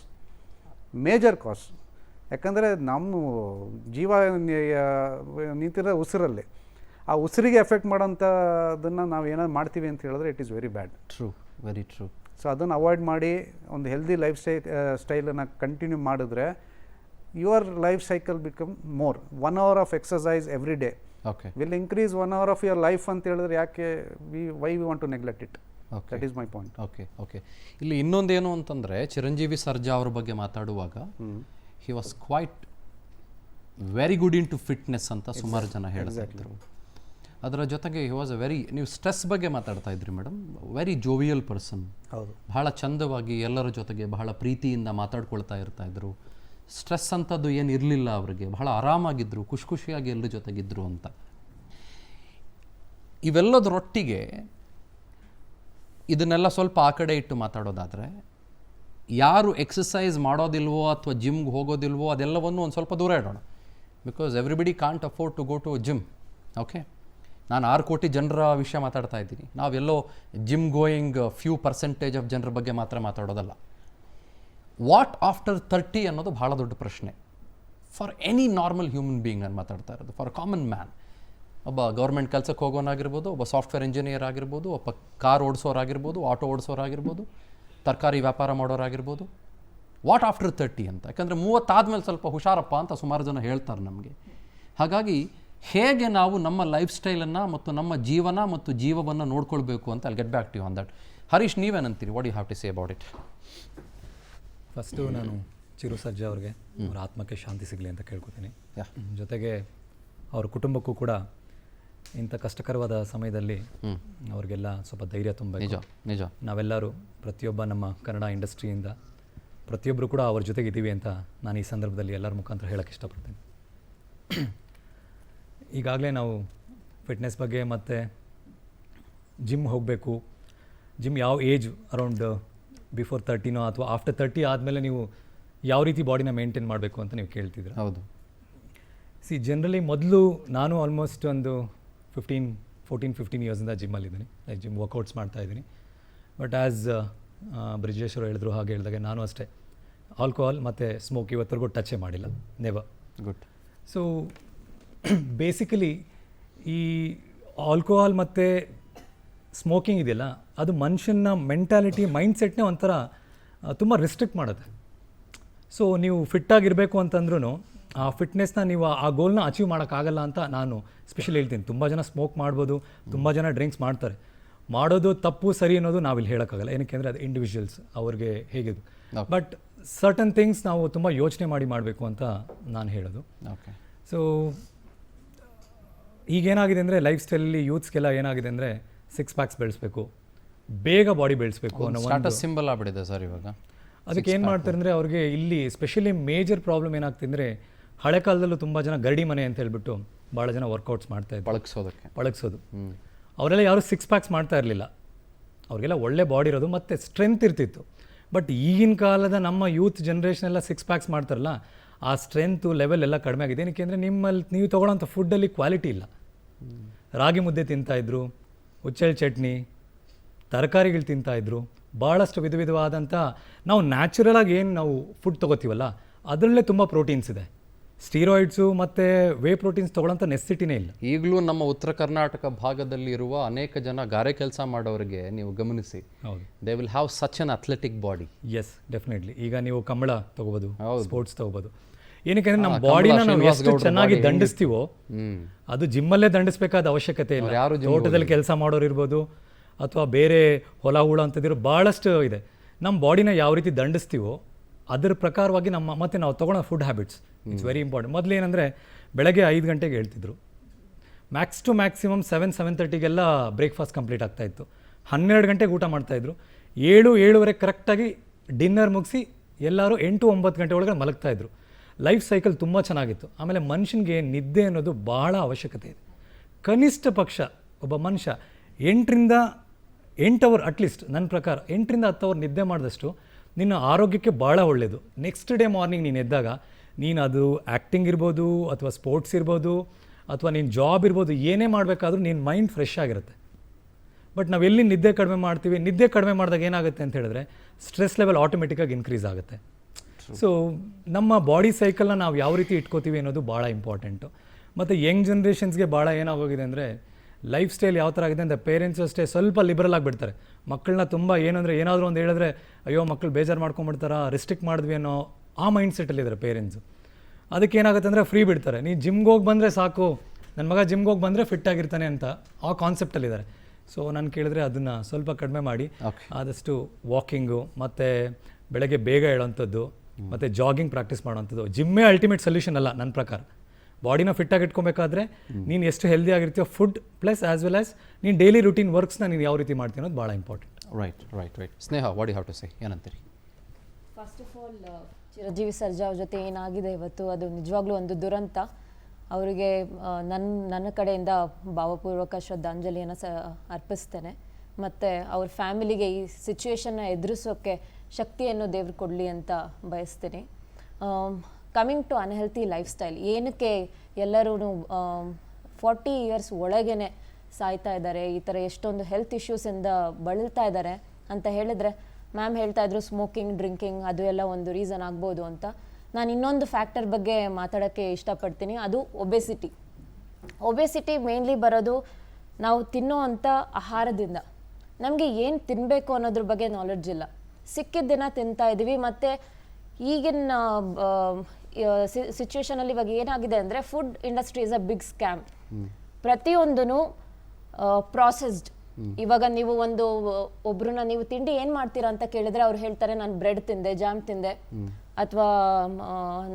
ಯಾಕಂದರೆ ನಮ್ಮ ಜೀವ ನಿಂತಿರೋ ಉಸಿರಲ್ಲಿ, ಆ ಉಸಿರಿಗೆ ಎಫೆಕ್ಟ್ ಮಾಡೋಂಥದ್ದನ್ನು ನಾವು ಏನಾದ್ರು ಮಾಡ್ತೀವಿ ಅಂತ ಹೇಳಿದ್ರೆ it is very bad. True, very true. So ಅದನ್ನು ಅವಾಯ್ಡ್ ಮಾಡಿ ಒಂದು ಹೆಲ್ದಿ ಲೈಫ್ ಸ್ಟೈಲನ್ನು ಕಂಟಿನ್ಯೂ ಮಾಡಿದ್ರೆ your life cycle become more. 1 hour of exercise every day okay will increase 1 hour of your life ಅಂತ ಹೇಳಿದ್ರೆ ಯಾಕೆ why we want to neglect it. That is my point. Okay okay. ಇಲ್ಲಿ ಇನ್ನೊಂದೇನು ಅಂತಂದರೆ ಚಿರಂಜೀವಿ ಸರ್ಜಾ ಅವ್ರ ಬಗ್ಗೆ ಮಾತಾಡುವಾಗ he was quite very good in to fitness ಅಂತ ಸುಮಾರು ಜನ ಹೇಳ್ತಾ ಇದ್ರು. ಅದರ ಜೊತೆಗೆ ಹಿ ವಾಸ್ ಅ ವೆರಿ, ನೀವು ಸ್ಟ್ರೆಸ್ ಬಗ್ಗೆ ಮಾತಾಡ್ತಾ ಇದ್ರಿ ಮೇಡಮ್, ವೆರಿ ಜೋವಿಯಲ್ ಪರ್ಸನ್. ಹೌದು, ಬಹಳ ಚಂದವಾಗಿ ಎಲ್ಲರ ಜೊತೆಗೆ ಬಹಳ ಪ್ರೀತಿಯಿಂದ ಮಾತಾಡ್ಕೊಳ್ತಾ ಇರ್ತಾಯಿದ್ರು. ಸ್ಟ್ರೆಸ್ ಅಂಥದ್ದು ಏನು ಇರಲಿಲ್ಲ ಅವರಿಗೆ, ಬಹಳ ಆರಾಮಾಗಿದ್ದರು, ಖುಷಿಯಾಗಿ ಎಲ್ಲರ ಜೊತೆಗಿದ್ದರು ಅಂತ. ಇವೆಲ್ಲದರೊಟ್ಟಿಗೆ ಇದನ್ನೆಲ್ಲ ಸ್ವಲ್ಪ ಆ ಕಡೆ ಇಟ್ಟು ಮಾತಾಡೋದಾದರೆ, ಯಾರು ಎಕ್ಸಸೈಸ್ ಮಾಡೋದಿಲ್ವೋ ಅಥವಾ ಜಿಮ್ಗೆ ಹೋಗೋದಿಲ್ವೋ ಅದೆಲ್ಲವನ್ನು ಒಂದು ಸ್ವಲ್ಪ ದೂರ ಇಡೋಣ. Because everybody can't afford to go to gym. Okay, ನಾನು 6 ಕೋಟಿ ಜನರ ವಿಷಯ ಮಾತಾಡ್ತಾ ಇದ್ದೀನಿ. ನಾವೆಲ್ಲೋ gym going few percentage of ಜನರ ಬಗ್ಗೆ ಮಾತ್ರ ಮಾತಾಡೋದಲ್ಲ. ವಾಟ್ ಆಫ್ಟರ್ 30 ಅನ್ನೋದು ಭಾಳ ದೊಡ್ಡ ಪ್ರಶ್ನೆ for any normal human being. ನಾನು ಮಾತಾಡ್ತಾ ಇರೋದು ಫಾರ್ ಕಾಮನ್ ಮ್ಯಾನ್. ಒಬ್ಬ ಗೌರ್ಮೆಂಟ್ ಕೆಲಸಕ್ಕೆ ಹೋಗೋನಾಗಿರ್ಬೋದು, ಒಬ್ಬ ಸಾಫ್ಟ್ವೇರ್ ಇಂಜಿನಿಯರ್ ಆಗಿರ್ಬೋದು, ಒಬ್ಬ ಕಾರ್ ಓಡಿಸೋರಾಗಿರ್ಬೋದು, ಆಟೋ ಓಡಿಸೋರಾಗಿರ್ಬೋದು, ತರಕಾರಿ ವ್ಯಾಪಾರ ಮಾಡೋರಾಗಿರ್ಬೋದು. ವಾಟ್ ಆಫ್ಟರ್ 30 ಅಂತ. ಯಾಕಂದರೆ 30 ಆದಮೇಲೆ ಸ್ವಲ್ಪ ಹುಷಾರಪ್ಪ ಅಂತ ಸುಮಾರು ಜನ ಹೇಳ್ತಾರೆ ನಮಗೆ. ಹಾಗಾಗಿ ಹೇಗೆ ನಾವು ನಮ್ಮ ಲೈಫ್ ಸ್ಟೈಲನ್ನು ಮತ್ತು ನಮ್ಮ ಜೀವನ ಮತ್ತು ಜೀವವನ್ನು ನೋಡ್ಕೊಳ್ಬೇಕು ಅಂತ ಅಲ್ಲಿ get back to on that. Harish, ನೀವೇನಂತೀರಿ? What you have to say about it? First ನಾನು ಚಿರು ಸರ್ಜಾ ಅವ್ರಿಗೆ ಅವ್ರ ಆತ್ಮಕ್ಕೆ ಶಾಂತಿ ಸಿಗಲಿ ಅಂತ ಕೇಳ್ಕೊತೀನಿ. ಜೊತೆಗೆ ಅವ್ರ ಕುಟುಂಬಕ್ಕೂ ಕೂಡ ಇಂಥ ಕಷ್ಟಕರವಾದ ಸಮಯದಲ್ಲಿ ಅವ್ರಿಗೆಲ್ಲ ಸ್ವಲ್ಪ ಧೈರ್ಯ ತುಂಬಬೇಕು. ನಿಜ ನಿಜ. ನಾವೆಲ್ಲರೂ ಪ್ರತಿಯೊಬ್ಬ ನಮ್ಮ ಕನ್ನಡ ಇಂಡಸ್ಟ್ರಿಯಿಂದ ಪ್ರತಿಯೊಬ್ಬರು ಕೂಡ ಅವ್ರ ಜೊತೆಗಿದ್ದೀವಿ ಅಂತ ನಾನು ಈ ಸಂದರ್ಭದಲ್ಲಿ ಎಲ್ಲರ ಮುಖಾಂತರ ಹೇಳೋಕ್ಕೆ ಇಷ್ಟಪಡ್ತೀನಿ. ಈಗಾಗಲೇ ನಾವು ಫಿಟ್ನೆಸ್ ಬಗ್ಗೆ ಮತ್ತು ಜಿಮ್ ಹೋಗಬೇಕು, ಜಿಮ್ ಯಾವ ಏಜ್ ಅರೌಂಡ್ ಬಿಫೋರ್ 30ನೋ ಅಥವಾ ಆಫ್ಟರ್ 30 ಆದಮೇಲೆ ನೀವು ಯಾವ ರೀತಿ ಬಾಡಿನ ಮೇಂಟೈನ್ ಮಾಡಬೇಕು ಅಂತ ನೀವು ಕೇಳ್ತಿದ್ರು. ಹೌದು. ಜನರಲಿ ಮೊದಲು ನಾನು ಆಲ್ಮೋಸ್ಟ್ ಒಂದು 14-15 ಇಯರ್ಸಿಂದ ಜಿಮ್ಮಲ್ಲಿದ್ದೀನಿ, ಲೈಕ್ ಜಿಮ್ ವರ್ಕೌಟ್ಸ್ ಮಾಡ್ತಾಯಿದ್ದೀನಿ. ಬಟ್ ಆ್ಯಸ್ ಬ್ರಿಜೇಶ್ವರ ಹೇಳಿದ್ರು ಹಾಗೆ ಹೇಳಿದಾಗೆ ನಾನು ಅಷ್ಟೇ ಆಲ್ಕೋಹಾಲ್ ಮತ್ತು ಸ್ಮೋಕ್ ಇವತ್ತರೆಗೂ ಟಚೇ ಮಾಡಿಲ್ಲ, ನೆವರ್. ಗುಡ್. ಸೊ ಬೇಸಿಕಲಿ ಈ ಆಲ್ಕೋಹಾಲ್ ಮತ್ತು ಸ್ಮೋಕಿಂಗ್ ಇದೆಯಲ್ಲ, ಅದು ಮನುಷ್ಯನ ಮೆಂಟಾಲಿಟಿ ಮೈಂಡ್ಸೆಟ್ನೇ ಒಂಥರ ತುಂಬ ರಿಸ್ಟ್ರಿಕ್ಟ್ ಮಾಡುತ್ತೆ. ಸೊ ನೀವು ಫಿಟ್ಟಾಗಿರಬೇಕು ಅಂತಂದ್ರೂ ಆ ಫಿಟ್ನೆಸ್ನ ನೀವು ಆ ಗೋಲ್ನ ಅಚೀವ್ ಮಾಡೋಕ್ಕಾಗಲ್ಲ ಅಂತ ನಾನು ಸ್ಪೆಷಲಿ ಹೇಳ್ತೀನಿ. ತುಂಬ ಜನ ಸ್ಮೋಕ್ ಮಾಡ್ಬೋದು, ತುಂಬ ಜನ ಡ್ರಿಂಕ್ಸ್ ಮಾಡ್ತಾರೆ. ಮಾಡೋದು ತಪ್ಪು ಸರಿ ಅನ್ನೋದು ನಾವಿಲ್ಲಿ ಹೇಳೋಕ್ಕಾಗಲ್ಲ, ಏನಕ್ಕೆ ಅಂದರೆ ಅದು ಇಂಡಿವಿಜುವಲ್ಸ್ ಅವ್ರಿಗೆ ಹೇಗಿದು. ಬಟ್ ಸರ್ಟನ್ ಥಿಂಗ್ಸ್ ನಾವು ತುಂಬ ಯೋಚನೆ ಮಾಡಿ ಮಾಡಬೇಕು ಅಂತ ನಾನು ಹೇಳೋದು. ಓಕೆ. ಸೊ ಈಗೇನಾಗಿದೆ ಅಂದರೆ ಲೈಫ್ ಸ್ಟೈಲಲ್ಲಿ ಯೂತ್ಸ್ಗೆಲ್ಲ ಏನಾಗಿದೆ ಅಂದರೆ 6 ಪ್ಯಾಕ್ಸ್ ಬೆಳೆಸಬೇಕು, ಬೇಗ ಬಾಡಿ ಬೆಳೆಸಬೇಕು ಅನ್ನೋ ಒಂದು ಸಿಂಬಲ್ ಆಗ್ಬಿಟ್ಟಿದೆ ಸರ್ ಇವಾಗ. ಅದಕ್ಕೆ ಏನು ಮಾಡ್ತಾರೆ ಅಂದರೆ ಅವ್ರಿಗೆ ಇಲ್ಲಿ ಸ್ಪೆಷಲಿ ಮೇಜರ್ ಪ್ರಾಬ್ಲಮ್ ಏನಾಗ್ತಿದೆ ಅಂದರೆ, ಹಳೆ ಕಾಲದಲ್ಲೂ ತುಂಬ ಜನ ಗರಡಿ ಮನೆ ಅಂತ ಹೇಳ್ಬಿಟ್ಟು ಭಾಳ ಜನ ವರ್ಕೌಟ್ಸ್ ಮಾಡ್ತಾಯಿದ್ರು, ಪಳಗಿಸೋದು. ಅವರೆಲ್ಲ ಯಾರು 6 ಪ್ಯಾಕ್ಸ್ ಮಾಡ್ತಾ ಇರಲಿಲ್ಲ, ಅವ್ರಿಗೆಲ್ಲ ಒಳ್ಳೆ ಬಾಡಿ ಇರೋದು ಮತ್ತು ಸ್ಟ್ರೆಂತ್ ಇರ್ತಿತ್ತು. ಬಟ್ ಈಗಿನ ಕಾಲದ ನಮ್ಮ ಯೂತ್ ಜನ್ರೇಷನ್ ಎಲ್ಲ 6 ಪ್ಯಾಕ್ಸ್ ಮಾಡ್ತಾರಲ್ಲ, ಆ ಸ್ಟ್ರೆಂತು ಲೆವೆಲ್ ಎಲ್ಲ ಕಡಿಮೆ ಆಗಿದೆ. ಏನಕ್ಕೆ ಅಂದರೆ ನಿಮ್ಮಲ್ಲಿ ನೀವು ತೊಗೊಳ್ಳೋಂಥ ಫುಡ್ಡಲ್ಲಿ ಕ್ವಾಲಿಟಿ ಇಲ್ಲ. ರಾಗಿ ಮುದ್ದೆ ತಿಂತಾಯಿದ್ರು, ಹುಚ್ಚೆಳ್ಳು ಚಟ್ನಿ, ತರಕಾರಿಗಳು ತಿಂತಾಯಿದ್ರು, ಭಾಳಷ್ಟು ವಿಧವಾದಂಥ ನಾವು ನ್ಯಾಚುರಲಾಗಿ ಏನು ನಾವು ಫುಡ್ ತೊಗೋತೀವಲ್ಲ ಅದರಲ್ಲೇ ತುಂಬ ಪ್ರೋಟೀನ್ಸ್ ಇದೆ. ಸ್ಟೀರಾಯ್ಡ್ಸು ಮತ್ತು ವೇ ಪ್ರೋಟೀನ್ಸ್ ತೊಗೊಳ್ಳೋಂಥ ನೆಸಿಟಿನೇ ಇಲ್ಲ. ಈಗಲೂ ನಮ್ಮ ಉತ್ತರ ಕರ್ನಾಟಕ ಭಾಗದಲ್ಲಿ ಇರುವ ಅನೇಕ ಜನ ಗಾರೆ ಕೆಲಸ ಮಾಡೋರಿಗೆ ನೀವು ಗಮನಿಸಿ, ಹೌದು, they will have such an athletic body. Yes, definitely. ಈಗ ನೀವು ಕಂಬಳ ತೊಗೋಬೋದು, ಸ್ಪೋರ್ಟ್ಸ್ ತೊಗೋಬೋದು. ಏನಕ್ಕೆ ಅಂದರೆ ನಮ್ಮ ಬಾಡಿನ ನಾವು ಎಷ್ಟು ಚೆನ್ನಾಗಿ ದಂಡಿಸ್ತೀವೋ ಅದು ಜಿಮ್ಮಲ್ಲೇ ದಂಡಿಸ್ಬೇಕಾದ ಅವಶ್ಯಕತೆ ಇಲ್ಲ. ತೋಟದಲ್ಲಿ ಕೆಲಸ ಮಾಡೋರು ಇರ್ಬೋದು ಅಥವಾ ಬೇರೆ ಹೊಲ ಹುಳ ಅಂತದಿರೋ ಭಾಳಷ್ಟು ಇದೆ. ನಮ್ಮ ಬಾಡಿನ ಯಾವ ರೀತಿ ದಂಡಿಸ್ತೀವೋ ಅದರ ಪ್ರಕಾರವಾಗಿ ನಮ್ಮ ಮತ್ತು ನಾವು ತೊಗೊಳ್ಳೋ food habits it's very important. ಮೊದಲು ಏನಂದರೆ ಬೆಳಗ್ಗೆ 5 ಗಂಟೆಗೆ ಹೇಳ್ತಿದ್ರು, ಮ್ಯಾಕ್ಸ್ ಟು ಮ್ಯಾಕ್ಸಿಮಮ್ 7-7:30ಗೆಲ್ಲ ಬ್ರೇಕ್ಫಾಸ್ಟ್ ಕಂಪ್ಲೀಟ್ ಆಗ್ತಾಯಿತ್ತು. 12 ಗಂಟೆಗೆ ಊಟ ಮಾಡ್ತಾಯಿದ್ರು, 7-7:30 ಕರೆಕ್ಟಾಗಿ ಡಿನ್ನರ್ ಮುಗಿಸಿ ಎಲ್ಲರೂ 8-9 ಗಂಟೆ ಒಳಗಡೆ ಮಲಗ್ತಾಯಿದ್ರು. ಲೈಫ್ ಸೈಕಲ್ ತುಂಬ ಚೆನ್ನಾಗಿತ್ತು. ಆಮೇಲೆ ಮನುಷ್ಯನಿಗೆ ನಿದ್ದೆ ಅನ್ನೋದು ಭಾಳ ಅವಶ್ಯಕತೆ ಇದೆ. ಕನಿಷ್ಠ ಪಕ್ಷ ಒಬ್ಬ ಮನುಷ್ಯ 8 ಅವರ್ ಅಟ್ಲೀಸ್ಟ್, ನನ್ನ ಪ್ರಕಾರ 8-10 ಅವರ್ ನಿದ್ದೆ ಮಾಡಿದಷ್ಟು ನಿನ್ನ ಆರೋಗ್ಯಕ್ಕೆ ಭಾಳ ಒಳ್ಳೆಯದು. ನೆಕ್ಸ್ಟ್ ಡೇ ಮಾರ್ನಿಂಗ್ ನೀನು ಎದ್ದಾಗ ನೀನು ಅದು ಆ್ಯಕ್ಟಿಂಗ್ ಇರ್ಬೋದು ಅಥವಾ ಸ್ಪೋರ್ಟ್ಸ್ ಇರ್ಬೋದು ಅಥವಾ ನೀನು ಜಾಬ್ ಇರ್ಬೋದು, ಏನೇ ಮಾಡಬೇಕಾದ್ರೂ ನಿನ್ನ ಮೈಂಡ್ ಫ್ರೆಶ್ ಆಗಿರುತ್ತೆ. ಬಟ್ ನಾವು ಎಲ್ಲಿ ನಿದ್ದೆ ಕಡಿಮೆ ಮಾಡ್ತೀವಿ, ನಿದ್ದೆ ಕಡಿಮೆ ಮಾಡಿದಾಗ ಏನಾಗುತ್ತೆ ಅಂತ ಹೇಳಿದ್ರೆ ಸ್ಟ್ರೆಸ್ ಲೆವೆಲ್ ಆಟೋಮೆಟಿಕ್ಕಾಗಿ ಇನ್ಕ್ರೀಸ್ ಆಗುತ್ತೆ. ಸೊ ನಮ್ಮ ಬಾಡಿ ಸೈಕಲ್ನ ನಾವು ಯಾವ ರೀತಿ ಇಟ್ಕೋತೀವಿ ಅನ್ನೋದು ಭಾಳ ಇಂಪಾರ್ಟೆಂಟು. ಮತ್ತು ಯಂಗ್ ಜನ್ರೇಷನ್ಸ್ಗೆ ಭಾಳ ಏನಾಗೋಗಿದೆ ಅಂದರೆ ಲೈಫ್ ಸ್ಟೈಲ್ ಯಾವ ಥರ ಆಗಿದೆ ಅಂದರೆ ಪೇರೆಂಟ್ಸು ಅಷ್ಟೇ ಸ್ವಲ್ಪ ಲಿಬರಲ್ ಆಗಿಬಿಡ್ತಾರೆ. ಮಕ್ಕಳನ್ನ ತುಂಬ ಏನಂದರೆ ಏನಾದರೂ ಒಂದು ಹೇಳಿದ್ರೆ ಅಯ್ಯೋ ಮಕ್ಕಳು ಬೇಜಾರು ಮಾಡ್ಕೊಂಬಿಡ್ತಾರ, ರಿಸ್ಟ್ರಿಕ್ಟ್ ಮಾಡಿದ್ವಿ ಅನ್ನೋ ಆ ಮೈಂಡ್ ಸೆಟ್ಟಲ್ಲಿದ್ದಾರೆ ಪೇರೆಂಟ್ಸು. ಅದಕ್ಕೆ ಏನಾಗುತ್ತೆ ಅಂದರೆ ಫ್ರೀ ಬಿಡ್ತಾರೆ. ನೀನು ಜಿಮ್ಗೆ ಹೋಗಿ ಬಂದರೆ ಸಾಕು, ನನ್ನ ಮಗ ಜಿಮ್ಗೆ ಹೋಗಿ ಬಂದರೆ ಫಿಟ್ ಆಗಿರ್ತಾನೆ ಅಂತ ಆ ಕಾನ್ಸೆಪ್ಟಲ್ಲಿದ್ದಾರೆ. ಸೊ ನಾನು ಕೇಳಿದ್ರೆ ಅದನ್ನು ಸ್ವಲ್ಪ ಕಡಿಮೆ ಮಾಡಿ ಆದಷ್ಟು ವಾಕಿಂಗು ಮತ್ತು ಬೆಳಗ್ಗೆ ಬೇಗ ಹೇಳೋವಂಥದ್ದು ಮತ್ತು ಜಾಗಿಂಗ್ ಪ್ರಾಕ್ಟೀಸ್ ಮಾಡೋವಂಥದ್ದು. ಜಿಮ್ಮೇ ಅಲ್ಟಿಮೇಟ್ ಸೊಲ್ಯೂಷನ್ ಅಲ್ಲ ನನ್ನ ಪ್ರಕಾರ. ಬಾಡಿನ ಫಿಟ್ಟಾಗಿ ಇಟ್ಕೊಬೇಕಾದ್ರೆ ನೀನು ಎಷ್ಟು ಹೆಲ್ದಿ ಆಗಿರ್ತೀಯೋ food plus as well as ನೀನು ಡೈಲಿ ರೂಟೀನ್ ವರ್ಕ್ಸ್ನ ನೀನು ಯಾವ ರೀತಿ ಮಾಡ್ತೀವಿ ಅನ್ನೋದು ಭಾಳ important. Right. Sneha, what you have to say, ಏನಂತೀರಿ? First of all Chiranjeevi Sarja ಅವ್ರ ಜೊತೆ ಏನಾಗಿದೆ ಇವತ್ತು ಅದು ನಿಜವಾಗ್ಲೂ ಒಂದು ದುರಂತ. ಅವರಿಗೆ ನನ್ನ ಕಡೆಯಿಂದ ಭಾವಪೂರ್ವಕ ಶ್ರದ್ಧಾಂಜಲಿಯನ್ನು ಅರ್ಪಿಸ್ತೇನೆ. ಮತ್ತು ಅವ್ರ ಫ್ಯಾಮಿಲಿಗೆ ಈ ಸಿಚುವೇಶನ್ನ ಎದುರಿಸೋಕ್ಕೆ ಶಕ್ತಿಯನ್ನು ದೇವ್ರು ಕೊಡಲಿ ಅಂತ ಬಯಸ್ತೀನಿ. Coming to unhealthy lifestyle, ಏನಕ್ಕೆ ಎಲ್ಲರೂ 40 ಇಯರ್ಸ್ ಒಳಗೇ ಸಾಯ್ತಾ ಇದ್ದಾರೆ, ಈ ಥರ ಎಷ್ಟೊಂದು ಹೆಲ್ತ್ ಇಶ್ಯೂಸಿಂದ ಬಳಲ್ತಾ ಇದ್ದಾರೆ ಅಂತ ಹೇಳಿದ್ರೆ, ಮ್ಯಾಮ್ ಹೇಳ್ತಾ ಇದ್ರು ಸ್ಮೋಕಿಂಗ್, ಡ್ರಿಂಕಿಂಗ್ ಅದು ಎಲ್ಲ ಒಂದು ರೀಸನ್ ಆಗ್ಬೋದು ಅಂತ. ನಾನು ಇನ್ನೊಂದು ಫ್ಯಾಕ್ಟರ್ ಬಗ್ಗೆ ಮಾತಾಡೋಕ್ಕೆ ಇಷ್ಟಪಡ್ತೀನಿ, ಅದು ಒಬೆಸಿಟಿ ಮೇನ್ಲಿ ಬರೋದು ನಾವು ತಿನ್ನೋ ಅಂಥ ಆಹಾರದಿಂದ. ನಮಗೆ ಏನು ತಿನ್ನಬೇಕು ಅನ್ನೋದ್ರ ಬಗ್ಗೆ ನಾಲೆಡ್ಜ್ ಇಲ್ಲ, ಸಿಕ್ಕಿದ ದಿನ ತಿಂತಾ ಇದ್ದೀವಿ. ಮತ್ತು ಈಗಿನ ಸಿಚುವೇಶನಲ್ಲಿ ಇವಾಗ ಏನಾಗಿದೆ ಅಂದರೆ food industry is a big scam. ಪ್ರತಿಯೊಂದೂ ಪ್ರಾಸೆಸ್ಡ್. ಇವಾಗ ನೀವು ಒಬ್ರನ್ನ ನೀವು ತಿಂಡಿ ಏನು ಮಾಡ್ತೀರಾ ಅಂತ ಕೇಳಿದ್ರೆ ಅವ್ರು ಹೇಳ್ತಾರೆ ನಾನು ಬ್ರೆಡ್ ತಿಂದೆ, ಜಾಮ್ ತಿಂದೆ, ಅಥವಾ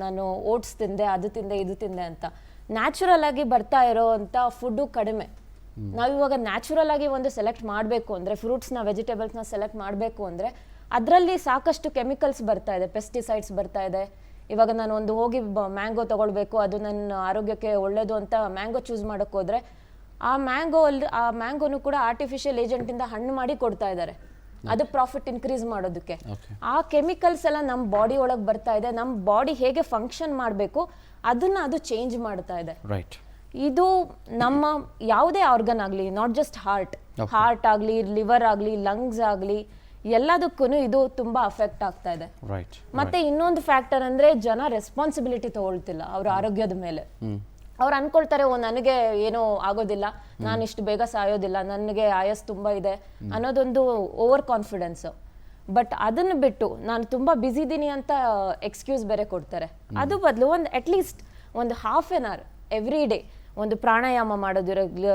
ನಾನು ಓಟ್ಸ್ ತಿಂದೆ, ಅದು ತಿಂದೆ, ಇದು ತಿಂದೆ ಅಂತ. ನ್ಯಾಚುರಲ್ ಆಗಿ ಬರ್ತಾ ಇರೋ ಅಂಥ ಫುಡ್ಡು ಕಡಿಮೆ. ನಾವಿವಾಗ ನ್ಯಾಚುರಲ್ ಆಗಿ ಒಂದು ಸೆಲೆಕ್ಟ್ ಮಾಡಬೇಕು ಅಂದರೆ, ಫ್ರೂಟ್ಸ್ನ ವೆಜಿಟೇಬಲ್ಸ್ನ ಸೆಲೆಕ್ಟ್ ಮಾಡಬೇಕು ಅಂದರೆ ಅದರಲ್ಲಿ ಸಾಕಷ್ಟು ಕೆಮಿಕಲ್ಸ್ ಬರ್ತಾ ಇದೆ, ಪೆಸ್ಟಿಸೈಡ್ಸ್ ಬರ್ತಾ ಇದೆ. ಇವಾಗ ನಾನು ಹೋಗಿ ಮ್ಯಾಂಗೋ ತೊಗೊಳ್ಬೇಕು, ಅದು ನನ್ನ ಆರೋಗ್ಯಕ್ಕೆ ಒಳ್ಳೆಯದು ಅಂತ ಮ್ಯಾಂಗೋ ಚೂಸ್ ಮಾಡೋಕ್ಕೆ ಹೋದರೆ ಆ ಮ್ಯಾಂಗೋನು ಕೂಡ ಆರ್ಟಿಫಿಷಿಯಲ್ ಏಜೆಂಟಿಂದ ಹಣ್ಣು ಮಾಡಿ ಕೊಡ್ತಾ ಇದ್ದಾರೆ, ಅದು ಪ್ರಾಫಿಟ್ ಇನ್ಕ್ರೀಸ್ ಮಾಡೋದಕ್ಕೆ. ಆ ಕೆಮಿಕಲ್ಸ್ ಎಲ್ಲ ನಮ್ಮ ಬಾಡಿ ಒಳಗೆ ಬರ್ತಾ ಇದೆ. ನಮ್ಮ ಬಾಡಿ ಹೇಗೆ ಫಂಕ್ಷನ್ ಮಾಡಬೇಕು ಅದು ಚೇಂಜ್ ಮಾಡ್ತಾ ಇದೆ. ಇದು ನಮ್ಮ ಯಾವುದೇ ಆರ್ಗನ್ ಆಗಲಿ, ನಾಟ್ ಜಸ್ಟ್ ಹಾರ್ಟ್ ಆಗಲಿ, ಲಿವರ್ ಆಗಲಿ, ಲಂಗ್ಸ್ ಆಗಲಿ, ಎಲ್ಲದಕ್ಕೂ ಇದು ತುಂಬ ಅಫೆಕ್ಟ್ ಆಗ್ತಾ ಇದೆ. ಮತ್ತೆ ಇನ್ನೊಂದು ಫ್ಯಾಕ್ಟರ್ ಅಂದರೆ ಜನ ರೆಸ್ಪಾನ್ಸಿಬಿಲಿಟಿ ತಗೊಳ್ತಿಲ್ಲ ಅವ್ರ ಆರೋಗ್ಯದ ಮೇಲೆ. ಅವ್ರು ಅನ್ಕೊಳ್ತಾರೆ ನನಗೆ ಏನೋ ಆಗೋದಿಲ್ಲ, ನಾನು ಇಷ್ಟು ಬೇಗ ಸಾಯೋದಿಲ್ಲ, ನನಗೆ ಆಯಸ್ ತುಂಬ ಇದೆ ಅನ್ನೋದೊಂದು ಓವರ್ ಕಾನ್ಫಿಡೆನ್ಸ್. ಬಟ್ ಅದನ್ನು ಬಿಟ್ಟು ನಾನು ತುಂಬ ಬ್ಯುಸಿ ಇದ್ದೀನಿ ಅಂತ ಎಕ್ಸ್ಕ್ಯೂಸ್ ಬೇರೆ ಕೊಡ್ತಾರೆ. ಅದು ಬದಲು ಅಟ್ಲೀಸ್ಟ್ ಒಂದು half an hour every day ಒಂದು ಪ್ರಾಣಾಯಾಮ ಮಾಡೋದಿರಲಿ,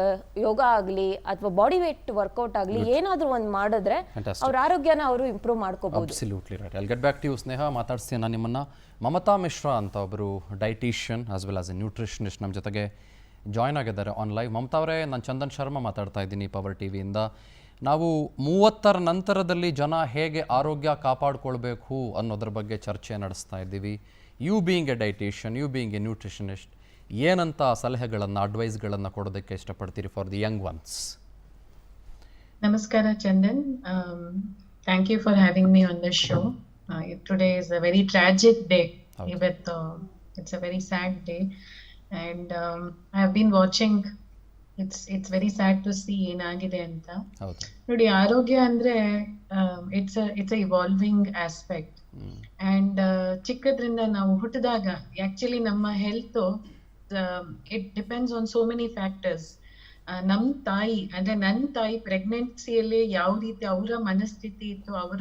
ಯೋಗ ಆಗಲಿ, ಅಥವಾ ಬಾಡಿ ವೇಟ್ ವರ್ಕೌಟ್ ಆಗಲಿ, ಏನಾದರೂ ಒಂದು ಮಾಡಿದ್ರೆ ಅವ್ರ ಆರೋಗ್ಯನ ಅವರು ಇಂಪ್ರೂವ್ ಮಾಡ್ಕೋಬಹುದು. Absolutely right. I will get back to you Sneha. ಮಾತಾಡ್ಸ್ತೀನಿ ನಾನು ನಿಮ್ಮನ್ನು. ಮಮತಾ ಮಿಶ್ರಾ ಅಂತ ಒಬ್ಬರು dietitian as well as a nutritionist ನಮ್ಮ ಜೊತೆಗೆ ಜಾಯ್ನ್ ಆಗಿದ್ದಾರೆ ಆನ್ ಲೈವ್. ಮಮತಾ ಅವರೇ, ನಾನು ಚಂದನ್ ಶರ್ಮಾ ಮಾತಾಡ್ತಾ ಇದ್ದೀನಿ ಪವರ್ ಟಿವಿಯಿಂದ. ನಾವು 30ರ ನಂತರದಲ್ಲಿ ಜನ ಹೇಗೆ ಆರೋಗ್ಯ ಕಾಪಾಡ್ಕೊಳ್ಬೇಕು ಅನ್ನೋದ್ರ ಬಗ್ಗೆ ಚರ್ಚೆ ನಡೆಸ್ತಾ ಇದ್ದೀವಿ. You being a dietitian, you being a nutritionist, ಏನಂತ ಸಲಹೆಗಳನ್ನು, ಅಡ್ವೈಸ್ಗಳನ್ನು ಕೊಡೋದಕ್ಕೆ ಇಷ್ಟಪಡ್ತೀರಿ ಫಾರ್ ದಿ ಯಂಗ್ ಒನ್ಸ್? ನಮಸ್ಕಾರ Chandan, thank you for having me on the show. Today is a very tragic day. It's a very sad day, and I have been watching. It's very sad to see ಏನಾಗಿದೆ ಅಂತ. ನೋಡಿ, ಆರೋಗ್ಯ ಅಂದ್ರೆ it's a evolving aspect. And ಚಿಕ್ಕದ್ರಿಂದ ನಾವು ಹುಟ್ಟಿದಾಗ actually ನಮ್ಮ health it depends on so many factors. ನಮ್ಮ ತಾಯಿ ಅಂದ್ರೆ ನನ್ನ ತಾಯಿ ಪ್ರೆಗ್ನೆನ್ಸಿಯಲ್ಲಿ ಯಾವ ರೀತಿ ಅವರ ಮನಸ್ಥಿತಿ ಇತ್ತು, ಅವರ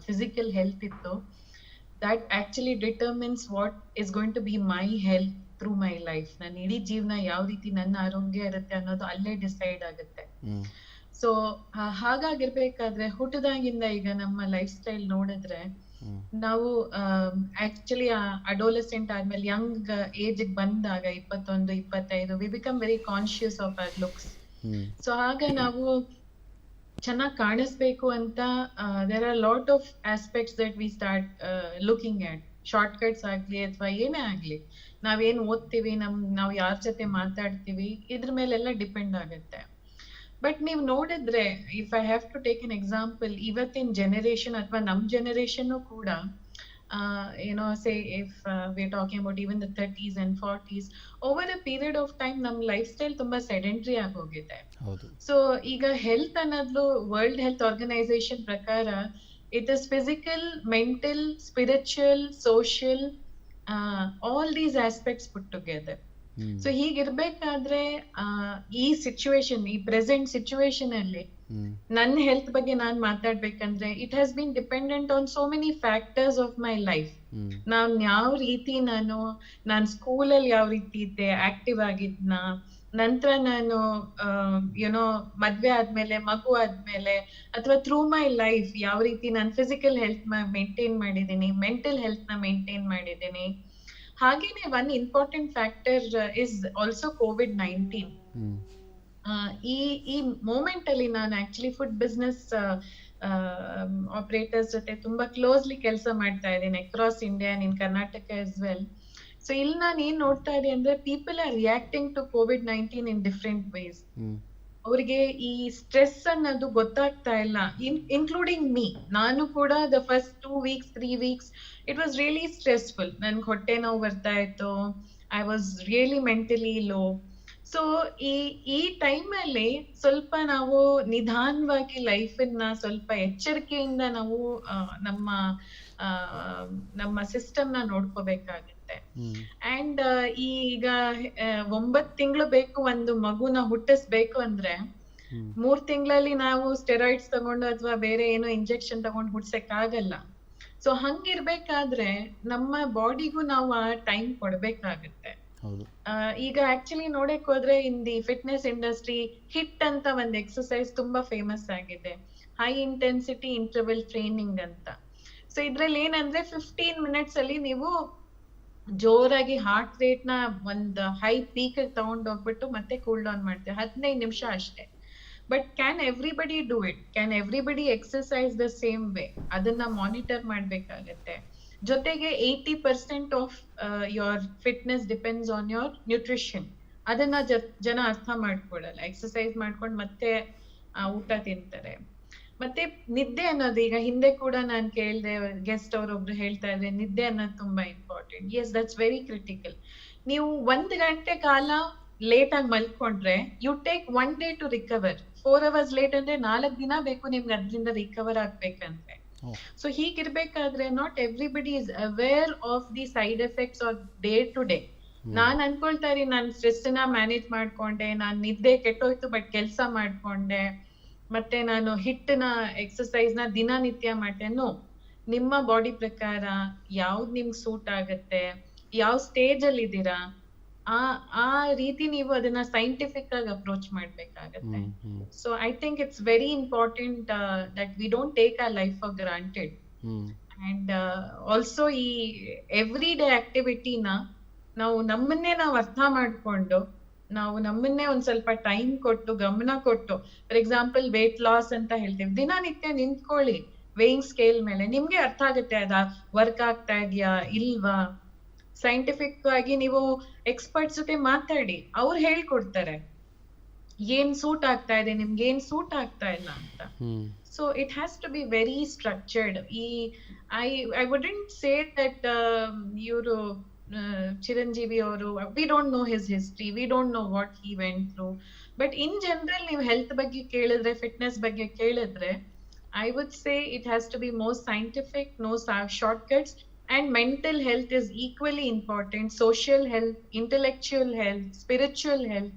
ಫಿಸಿಕಲ್ ಹೆಲ್ತ್ ಇತ್ತು, that actually determines what is going to be my health through my life. ನನ್ನ ಇಡೀ ಜೀವನ ಯಾವ ರೀತಿ ನನ್ನ ಆರೋಗ್ಯ ಇರುತ್ತೆ ಅನ್ನೋದು ಅಲ್ಲೇ ಡಿಸೈಡ್ ಆಗುತ್ತೆ. ಸೊ ಹಾಗಾಗಿರ್ಬೇಕಾದ್ರೆ ಹುಟ್ಟದಾಗಿಂದ ಈಗ ನಮ್ಮ ಲೈಫ್ ಸ್ಟೈಲ್ ನೋಡಿದ್ರೆ ನಾವು ಆಕ್ಚುಲಿ ಅಡೋಲೆಸೆಂಟ್ ಆದ್ಮೇಲೆ ಯಂಗ್ ಏಜ್ ಬಂದಾಗ 21, 25 we become very conscious of our looks. So ಆಗ ನಾವು ಚೆನ್ನಾಗಿ ಕಾಣಿಸ್ಬೇಕು ಅಂತ there are lot of aspects that we start looking at. Shortcuts ಆಗ್ಲಿ ಅಥವಾ ಏನೇ ಆಗ್ಲಿ, ನಾವೇನ್ ಓದ್ತೀವಿ, ನಾವು ಯಾರ ಜೊತೆ ಮಾತಾಡ್ತೀವಿ, ಇದ್ರ ಮೇಲೆಲ್ಲ ಡಿಪೆಂಡ್ ಆಗುತ್ತೆ. ಬಟ್ ನೀವು ನೋಡಿದ್ರೆ, if I have to take an example, ಇವತ್ತಿನ ಜನರೇಷನ್ ಅಥವಾ ನಮ್ ಜನರೇಷನ್ ಕೂಡ say if we're talking about even the 30s and 40s, over a period of time ನಮ್ ಲೈಫ್ ಸ್ಟೈಲ್ ತುಂಬಾ ಸೆಡೆಂಟ್ರಿ ಆಗೋಗಿದೆ. ಸೊ ಈಗ ಹೆಲ್ತ್ ಅನ್ನೋದು ವರ್ಲ್ಡ್ ಹೆಲ್ತ್ ಆರ್ಗನೈಸೇಷನ್ ಪ್ರಕಾರ it is physical, mental, spiritual, social, all these aspects put together. So ಹೀಗಿರ್ಬೇಕಾದ್ರೆ ಈ situation, ಈ present situation ಅಲ್ಲಿ ನನ್ನ ಹೆಲ್ತ್ ಬಗ್ಗೆ ನಾನ್ ಮಾತಾಡ್ಬೇಕಂದ್ರೆ it has been dependent on so many factors of my life. ನಾನ್ ಯಾವ ರೀತಿ ನಾನು ಸ್ಕೂಲಲ್ಲಿ ಯಾವ ರೀತಿ ಇದ್ದೆ, ಆಕ್ಟಿವ್ ಆಗಿದ್ನ, ನಂತರ ನಾನು ಯುನೋ ಮದ್ವೆ ಆದ್ಮೇಲೆ, ಮಗು ಆದ್ಮೇಲೆ, ಅಥವಾ ಥ್ರೂ ಮೈ ಲೈಫ್ ಯಾವ ರೀತಿ ನಾನು ಫಿಸಿಕಲ್ ಹೆಲ್ತ್ ಮೇಂಟೈನ್ ಮಾಡಿದ್ದೀನಿ, ಮೆಂಟಲ್ ಹೆಲ್ತ್ ನ ಮೇಂಟೈನ್ ಮಾಡಿದ್ದೀನಿ. ಹಾಗೇನೆ one important factor is also COVID-19. ಈ ಮೂಮೆಂಟ್ ಅಲ್ಲಿ ನಾನು ಆಕ್ಚುಲಿ ಫುಡ್ ಬಿಸ್ನೆಸ್ ಆಪರೇಟರ್ಸ್ ಜೊತೆ ತುಂಬಾ ಕ್ಲೋಸ್ಲಿ ಕೆಲಸ ಮಾಡ್ತಾ ಇದ್ದೀನಿ across India and in Karnataka as well. So ಇಲ್ಲಿ ನಾನು ಏನ್ ನೋಡ್ತಾ ಇದ್ದೀನಿ ಅಂದ್ರೆ people are reacting to COVID-19 in different ways. ಅವ್ರಿಗೆ ಈ ಸ್ಟ್ರೆಸ್ ಅನ್ನೋದು ಗೊತ್ತಾಗ್ತಾ ಇಲ್ಲ, ಇನ್ಕ್ಲೂಡಿಂಗ್ ಮೀ. ನಾನು ಕೂಡ the first 2 weeks 3 weeks it was really stressful. ನನ್ಗೆ ಹೊಟ್ಟೆ ನೋವು ಬರ್ತಾ ಇತ್ತು, I was really mentally low. So ಈ ಟೈಮ್ ಅಲ್ಲಿ ಸ್ವಲ್ಪ ನಾವು ನಿಧಾನವಾಗಿ ಲೈಫನ್ನ ಸ್ವಲ್ಪ ಎಚ್ಚರಿಕೆಯಿಂದ ನಾವು ನಮ್ಮ ಸಿಸ್ಟಮ್ ನ ನೋಡ್ಕೋಬೇಕಾಗುತ್ತೆ. ಅಂಡ್ ಈಗ 9 ತಿಂಗಳು ಬೇಕು ಒಂದು ಮಗುನ ಹುಟ್ಟಿಸ್ಬೇಕು ಅಂದ್ರೆ 3 ತಿಂಗಳಲ್ಲಿ ನಾವು ಸ್ಟೆರಾಯ್ಡ್ಸ್ ತಗೊಂಡು ಅಥವಾ ಬೇರೆ ಏನೋ ಇಂಜೆಕ್ಷನ್ ತಗೊಂಡು ಹುಡ್ಸಕ್ ಆಗಲ್ಲ. ಸೊ ಹಂಗಿರ್ಬೇಕಾದ್ರೆ ನಮ್ಮ ಬಾಡಿಗೂ ನಾವು ಆ ಟೈಮ್ ಕೊಡ್ಬೇಕಾಗತ್ತೆ. ಈಗ ಆಕ್ಚುಲಿ ನೋಡಕ್ ಹೋದ್ರೆ in the fitness industry hit ಅಂತ ಒಂದು ಎಕ್ಸರ್ಸೈಸ್ ತುಂಬಾ ಫೇಮಸ್ ಆಗಿದೆ, ಹೈ ಇಂಟೆನ್ಸಿಟಿ ಇಂಟರ್ವಲ್ ಟ್ರೈನಿಂಗ್ ಅಂತ. ಸೊ ಇದ್ರಲ್ಲಿ ಏನಂದ್ರೆ 15 minutes ಅಲ್ಲಿ ನೀವು ಜೋರಾಗಿ ಹಾರ್ಟ್ ರೇಟ್ ನ ಒಂದು ಹೈ ಪೀಕ್ ತಗೊಂಡೋಗ್ಬಿಟ್ಟು ಮತ್ತೆ ಕೂಲ್ ಡೌನ್ ಮಾಡ್ತೀವಿ, 15 ನಿಮಿಷ ಅಷ್ಟೇ. But can everybody do it? Can everybody exercise the same way? ಅದನ್ನ ಮಾನಿಟರ್ ಮಾಡ್ಬೇಕಾಗತ್ತೆ. ಜೊತೆಗೆ 80% of your fitness depends on your nutrition. ಅದನ್ನ ಜನ ಅರ್ಥ ಮಾಡ್ಕೊಳಲ್ಲ. ಎಕ್ಸರ್ಸೈಸ್ ಮಾಡ್ಕೊಂಡು ಮತ್ತೆ ಊಟ ತಿಂತಾರೆ. ಮತ್ತೆ ನಿದ್ದೆ ಅನ್ನೋದು, ಈಗ ಹಿಂದೆ ಕೂಡ ನಾನು ಕೇಳ್ದೆ, ಗೆಸ್ಟ್ ಅವರೊಬ್ರು ಹೇಳ್ತಾ ಇದ್ರೆ ನಿದ್ದೆ ಅನ್ನೋದು ತುಂಬಾ important. Yes, that's very critical. ನೀವು 1 ಗಂಟೆ ಕಾಲ ಲೇಟ್ ಆಗಿ ಮಲ್ಕೊಂಡ್ರೆ you take 1 day to recover. 4 hours late ಅಂದ್ರೆ 4 ದಿನ ಬೇಕು ನಿಮ್ಗೆ ಅದ್ರಿಂದ ರಿಕವರ್ ಆಗ್ಬೇಕಂದ್ರೆ. ಸೊ ಹೀಗಿರ್ಬೇಕಾದ್ರೆ not everybody is aware of the side effects of day to day. ನಾನ್ ಅನ್ಕೊಳ್ತಾ ಇದೀನಿ, ನಾನ್ ಸ್ಟ್ರೆಸ್ ನ ಮ್ಯಾನೇಜ್ ಮಾಡ್ಕೊಂಡೆ, ನಾನ್ ನಿದ್ದೆ ಕೆಟ್ಟೋಯ್ತು ಬಟ್ ಕೆಲ್ಸ ಮಾಡ್ಕೊಂಡೆ, ಮತ್ತೆ ನಾನು ಹಿಟ್ಟಿನ ಎಕ್ಸರ್ಸೈಸ್ ನ ದಿನನಿತ್ಯ ಮಾಡ್ತೇನೆ. ನಿಮ್ಮ ಬಾಡಿ ಪ್ರಕಾರ ಯಾವ್ದು ನಿಮ್ಗೆ ಸೂಟ್ ಆಗತ್ತೆ, ಯಾವ ಸ್ಟೇಜ್ ಅಲ್ಲಿ ಇದ್ದೀರಾ, ಆ ರೀತಿ ನೀವು ಅದನ್ನ ಸೈಂಟಿಫಿಕ್ ಆಗಿ ಅಪ್ರೋಚ್ ಮಾಡ್ಬೇಕಾಗತ್ತೆ. So I think it's very important that we don't take our life for granted. And also ಈ ಎವ್ರಿ ಡೇ ಆಕ್ಟಿವಿಟಿನ ನಾವು ನಮ್ಮನ್ನೇ ನಾವು ಅರ್ಥ ಮಾಡ್ಕೊಂಡು ನಾವು ನಮ್ಮನ್ನೇ ಒಂದ್ ಸ್ವಲ್ಪ ಟೈಮ್ ಕೊಟ್ಟು ಗಮನ ಕೊಟ್ಟು, ಫಾರ್ ಎಕ್ಸಾಂಪಲ್ ವೇಟ್ ಲಾಸ್ ಅಂತ ಹೇಳ್ತೀವಿ, ದಿನನಿತ್ಯ ನಿಂತ್ಕೊಳ್ಳಿ ವೇಯಿಂಗ್ ಸ್ಕೇಲ್ ಮೇಲೆ, ನಿಮ್ಗೆ ಅರ್ಥ ಆಗುತ್ತೆ ಅದ ವರ್ಕ್ ಆಗ್ತಾ ಇದೆಯಾ ಇಲ್ವಾ. ಸೈಂಟಿಫಿಕ್ ಆಗಿ ನೀವು ಎಕ್ಸ್ಪರ್ಟ್ಸ್ ಜೊತೆ ಮಾತಾಡಿ, ಅವ್ರು ಹೇಳ್ಕೊಡ್ತಾರೆ ಏನ್ ಸೂಟ್ ಆಗ್ತಾ ಇದೆ ನಿಮ್ಗೆ, ಏನ್ ಸೂಟ್ ಆಗ್ತಾ ಇಲ್ಲ ಅಂತ. So it has to be very structured. I wouldn't say that ಇವರು ಚಿರಂಜೀವಿ ಅವರು, we don't know his history, we don't know what he went through. But in general ನೀವು ಹೆಲ್ತ್ ಬಗ್ಗೆ ಕೇಳಿದ್ರೆ, ಫಿಟ್ನೆಸ್ ಬಗ್ಗೆ ಕೇಳಿದ್ರೆ, I would say it has to be more scientific, no shortcuts. And mental health is equally important. Social health, intellectual health, spiritual health.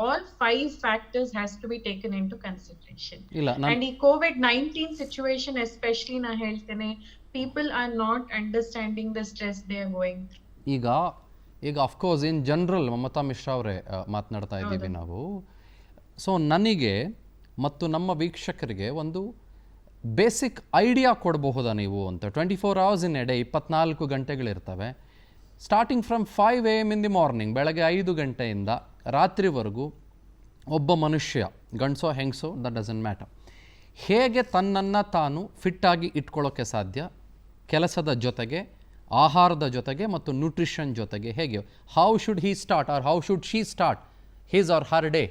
All 5 factors has to be taken into consideration. And the COVID-19 situation, especially na helthene, people are not understanding the stress they are going through. ಈಗ of course in general Mamata Mishra ಅವರೇ ಮಾತನಾಡ್ತಾ ಇದ್ದೀವಿ ನಾವು. So ನನಗೆ ಮತ್ತು ನಮ್ಮ ವೀಕ್ಷಕರಿಗೆ ಒಂದು ಬೇಸಿಕ್ ಐಡಿಯಾ ಕೊಡಬಹುದಾ ನೀವು ಅಂತ? 24 hours ಇನ್ ಎ ಡೇ, 24 ಗಂಟೆಗಳಿರ್ತವೆ. Starting from 5 AM in the morning, ಬೆಳಗ್ಗೆ 5 ಗಂಟೆಯಿಂದ ರಾತ್ರಿವರೆಗೂ ಒಬ್ಬ ಮನುಷ್ಯ, ಗಂಡಸೋ ಹೆಂಗಸೋ ದಟ್ ಡಸಂಟ್ ಮ್ಯಾಟರ್, ಹೇಗೆ ತನ್ನನ್ನು ತಾನು ಫಿಟ್ಟಾಗಿ ಇಟ್ಕೊಳ್ಳೋಕ್ಕೆ ಸಾಧ್ಯ, ಕೆಲಸದ ಜೊತೆಗೆ, ಆಹಾರದ ಜೊತೆಗೆ ಮತ್ತು ನ್ಯೂಟ್ರಿಷನ್ ಜೊತೆಗೆ ಹೇಗೆ? How should he start or how should she start his or her day?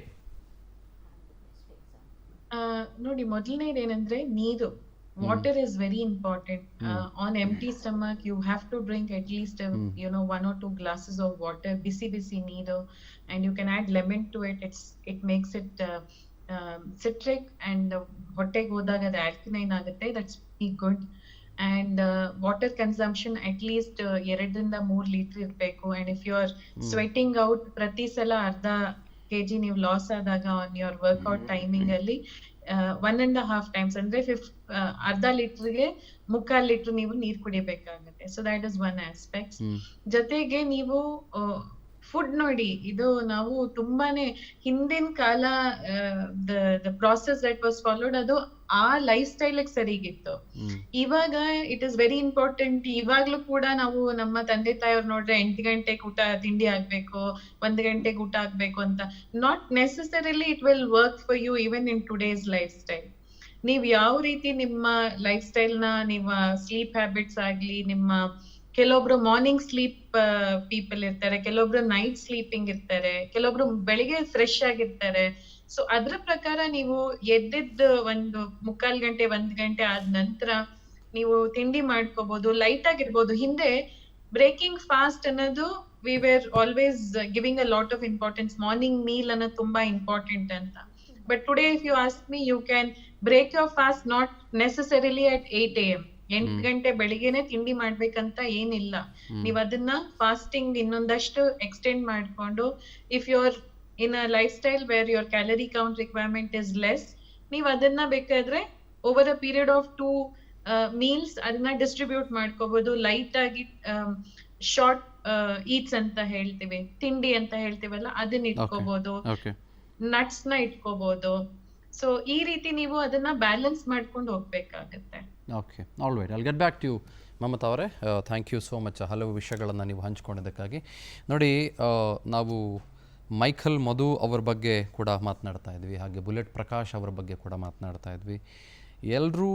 ನೋಡಿ, ಮೊದಲನೇದು ಏನಂದ್ರೆ ನೀರು. Water is very important. On empty stomach you have to drink at least 1 or 2 glasses of water, ಬಿಸಿ ನೀರು. And you can add lemon to it. It makes it citric and ಹೊಟ್ಟೆಗೆ ಹೋದಾಗ ಅದು alkaline ಆಗುತ್ತೆ. That's very good. And water consumption at least 2 ರಿಂದ 3 litre ಇರಬೇಕು. And if you are sweating out, ಪ್ರತಿ ಸಲ ಅರ್ಧ kg ನೀವು ಲಾಸ್ ಆದಾಗ ಆನ್ ಯೋರ್ ವರ್ಕ್ಔಟ್ ಟೈಮಿಂಗ್ ಅಲ್ಲಿ 1.5 times ಅಂದ್ರೆ ಅರ್ಧ ಲೀಟರ್ಗೆ 3/4 ಲೀಟರ್ ನೀವು ನೀರು ಕುಡಿಬೇಕಾಗುತ್ತೆ. So that is one aspect. ಜೊತೆಗೆ ನೀವು ಫುಡ್ ನೋಡಿ, ಇದು ನಾವು ತುಂಬಾನೇ ಹಿಂದಿನ ಕಾಲ the process that was followed, ಅದು ಆ ಲೈಫ್ ಸ್ಟೈಲ್ ಸರಿಗಿತ್ತು. ಇವಾಗ ಇಟ್ ಇಸ್ ವೆರಿ ಇಂಪಾರ್ಟೆಂಟ್. ಇವಾಗ್ಲೂ ಕೂಡ ನಾವು ನಮ್ಮ ತಂದೆ ತಾಯಿಯವ್ರು ನೋಡ್ರೆ 8 ಗಂಟೆಗೆ ಊಟ ತಿಂಡಿ ಆಗ್ಬೇಕು, 1 ಗಂಟೆಗೆ ಊಟ ಆಗ್ಬೇಕು ಅಂತ. Not necessarily it will work for you even in today's lifestyle. ನೀವ್ ಯಾವ ರೀತಿ ನಿಮ್ಮ ಲೈಫ್ ಸ್ಟೈಲ್ ನ, ನಿಮ್ಮ ಸ್ಲೀಪ್ ಹ್ಯಾಬಿಟ್ಸ್ ಆಗ್ಲಿ, ನಿಮ್ಮ ಕೆಲವೊಬ್ರು ಮಾರ್ನಿಂಗ್ ಸ್ಲೀಪ್ ಪೀಪಲ್ ಇರ್ತಾರೆ, ಕೆಲವೊಬ್ರು ನೈಟ್ ಸ್ಲೀಪಿಂಗ್ ಇರ್ತಾರೆ, ಕೆಲವೊಬ್ರು ಬೆಳಿಗ್ಗೆ ಫ್ರೆಶ್ ಆಗಿರ್ತಾರೆ. ಸೊ ಅದ್ರ ಪ್ರಕಾರ ನೀವು ಎದ್ದಿದ್ದು ಒಂದು 3/4 ಗಂಟೆ 1 ಗಂಟೆ ಆದ ನಂತರ ನೀವು ತಿಂಡಿ ಮಾಡ್ಕೋಬಹುದು, ಲೈಟ್ ಆಗಿರ್ಬೋದು. ಹಿಂದೆ ಬ್ರೇಕಿಂಗ್ ಫಾಸ್ಟ್ ಅನ್ನೋದು we were always giving a lot of importance. Morning meal ಅನ್ನೋದು ತುಂಬಾ ಇಂಪಾರ್ಟೆಂಟ್ ಅಂತ. But today if you ask me, you can break your fast not necessarily at 8 AM. 8 ಗಂಟೆ ಬೆಳಿಗ್ಗೆನೆ ತಿಂಡಿ ಮಾಡ್ಬೇಕಂತ ಏನಿಲ್ಲ. ನೀವ್ ಅದನ್ನ ಫಾಸ್ಟಿಂಗ್ ಇನ್ನೊಂದಷ್ಟು ಎಕ್ಸ್ಟೆಂಡ್ ಮಾಡ್ಕೊಂಡು, if you are in a lifestyle where your calorie count requirement is less, ನೀವ್ ಅದನ್ನ ಬೇಕಾದ್ರೆ over a period of 2 meals ಅದನ್ನ ಡಿಸ್ಟ್ರಿಬ್ಯೂಟ್ ಮಾಡ್ಕೋಬಹುದು. ಲೈಟ್ ಆಗಿ ಶಾರ್ಟ್ ಈಟ್ಸ್ ಅಂತ ಹೇಳ್ತೀವಿ, ತಿಂಡಿ ಅಂತ ಹೇಳ್ತೀವಲ್ಲ, ಅದನ್ನ ಇಟ್ಕೋಬಹುದು. ನಟ್ಸ್ ನ ಇಟ್ಕೋಬಹುದು. ಸೊ ಈ ರೀತಿ ನೀವು ಅದನ್ನ ಬ್ಯಾಲೆನ್ಸ್ ಮಾಡ್ಕೊಂಡು ಹೋಗ್ಬೇಕಾಗತ್ತೆ. Okay, all right, I'll get back to you Mamata ಅವರೇ. ಥ್ಯಾಂಕ್ ಯು ಸೋ ಮಚ್ ಹಲವು ವಿಷಯಗಳನ್ನು ನೀವು ಹಂಚ್ಕೊಂಡಿದ್ದಕ್ಕಾಗಿ. ನೋಡಿ, ನಾವು ಮೈಖಲ್ ಮಧು ಅವ್ರ ಬಗ್ಗೆ ಕೂಡ ಮಾತನಾಡ್ತಾ ಇದ್ವಿ, ಹಾಗೆ ಬುಲೆಟ್ ಪ್ರಕಾಶ್ ಅವರ ಬಗ್ಗೆ ಕೂಡ ಮಾತನಾಡ್ತಾ ಇದ್ವಿ. ಎಲ್ಲರೂ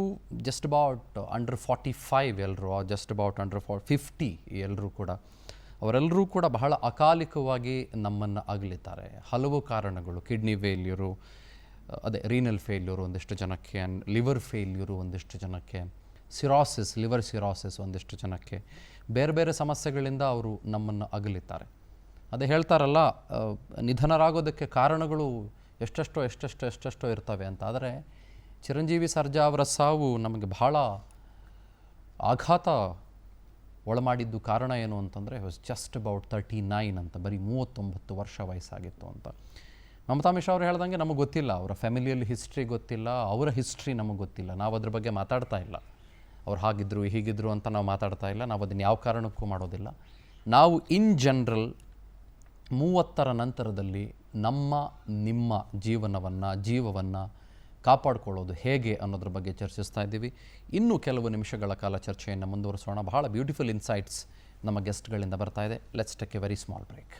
ಜಸ್ಟ್ ಅಬೌಟ್ ಅಂಡರ್ 45, ಎಲ್ಲರೂ ಜಸ್ಟ್ ಅಬೌಟ್ ಅಂಡರ್ 50, ಎಲ್ಲರೂ ಕೂಡ ಅವರೆಲ್ಲರೂ ಕೂಡ ಬಹಳ ಅಕಾಲಿಕವಾಗಿ ನಮ್ಮನ್ನು ಅಗಲಿದ್ದಾರೆ. ಹಲವು ಕಾರಣಗಳು, ಕಿಡ್ನಿ ಫೇಲ್ಯೂರು, ಅದೇ ರೀನಲ್ ಫೇಲ್ಯೂರು ಒಂದಿಷ್ಟು ಜನಕ್ಕೆ, ಲಿವರ್ ಫೇಲ್ಯೂರು ಒಂದಿಷ್ಟು ಜನಕ್ಕೆ, ಸಿರಾಸಿಸ್, ಲಿವರ್ ಸಿರಾಸಿಸ್ ಒಂದಿಷ್ಟು ಜನಕ್ಕೆ, ಬೇರೆ ಬೇರೆ ಸಮಸ್ಯೆಗಳಿಂದ ಅವರು ನಮ್ಮನ್ನು ಅಗಲಿದ್ದಾರೆ. ಅದೇ ಹೇಳ್ತಾರಲ್ಲ, ನಿಧನರಾಗೋದಕ್ಕೆ ಕಾರಣಗಳು ಎಷ್ಟೆಷ್ಟೋ ಇರ್ತವೆ ಅಂತ. ಆದರೆ ಚಿರಂಜೀವಿ ಸರ್ಜಾ ಅವರ ಸಾವು ನಮಗೆ ಬಹಳ ಆಘಾತ ಒಳಮಾಡಿದ್ದು ಕಾರಣ ಏನು ಅಂತಂದರೆ, ವಾಸ್ ಜಸ್ಟ್ ಅಬೌಟ್ 39 ಅಂತ, ಬರೀ 39 ವರ್ಷ ವಯಸ್ಸಾಗಿತ್ತು ಅಂತ. ಮಮತಾ ಮಿಶ್ರಾ ಅವರು ಹೇಳ್ದಂಗೆ ನಮಗೆ ಗೊತ್ತಿಲ್ಲ, ಅವರ ಫ್ಯಾಮಿಲಿಯಲ್ಲಿ ಹಿಸ್ಟ್ರಿ ಗೊತ್ತಿಲ್ಲ, ಅವರ ಹಿಸ್ಟ್ರಿ ನಮಗೆ ಗೊತ್ತಿಲ್ಲ. ನಾವು ಅದ್ರ ಬಗ್ಗೆ ಮಾತಾಡ್ತಾ ಇಲ್ಲ. ಅವ್ರು ಹಾಗಿದ್ರು ಹೀಗಿದ್ರು ಅಂತ ನಾವು ಮಾತಾಡ್ತಾ ಇಲ್ಲ. ನಾವು ಅದನ್ನು ಯಾವ ಕಾರಣಕ್ಕೂ ಮಾಡೋದಿಲ್ಲ. ನಾವು ಇನ್ ಜನರಲ್ 30ರ ನಂತರದಲ್ಲಿ ನಿಮ್ಮ ಜೀವವನ್ನು ಕಾಪಾಡಿಕೊಳ್ಳೋದು ಹೇಗೆ ಅನ್ನೋದ್ರ ಬಗ್ಗೆ ಚರ್ಚಿಸ್ತಾ ಇದ್ದೀವಿ. ಇನ್ನೂ ಕೆಲವು ನಿಮಿಷಗಳ ಕಾಲ ಚರ್ಚೆಯನ್ನು ಮುಂದುವರಿಸೋಣ. ಬಹಳ ಬ್ಯೂಟಿಫುಲ್ ಇನ್ಸೈಟ್ಸ್ ನಮ್ಮ ಗೆಸ್ಟ್ಗಳಿಂದ ಬರ್ತಾ ಇದೆ. Let's take a very small break.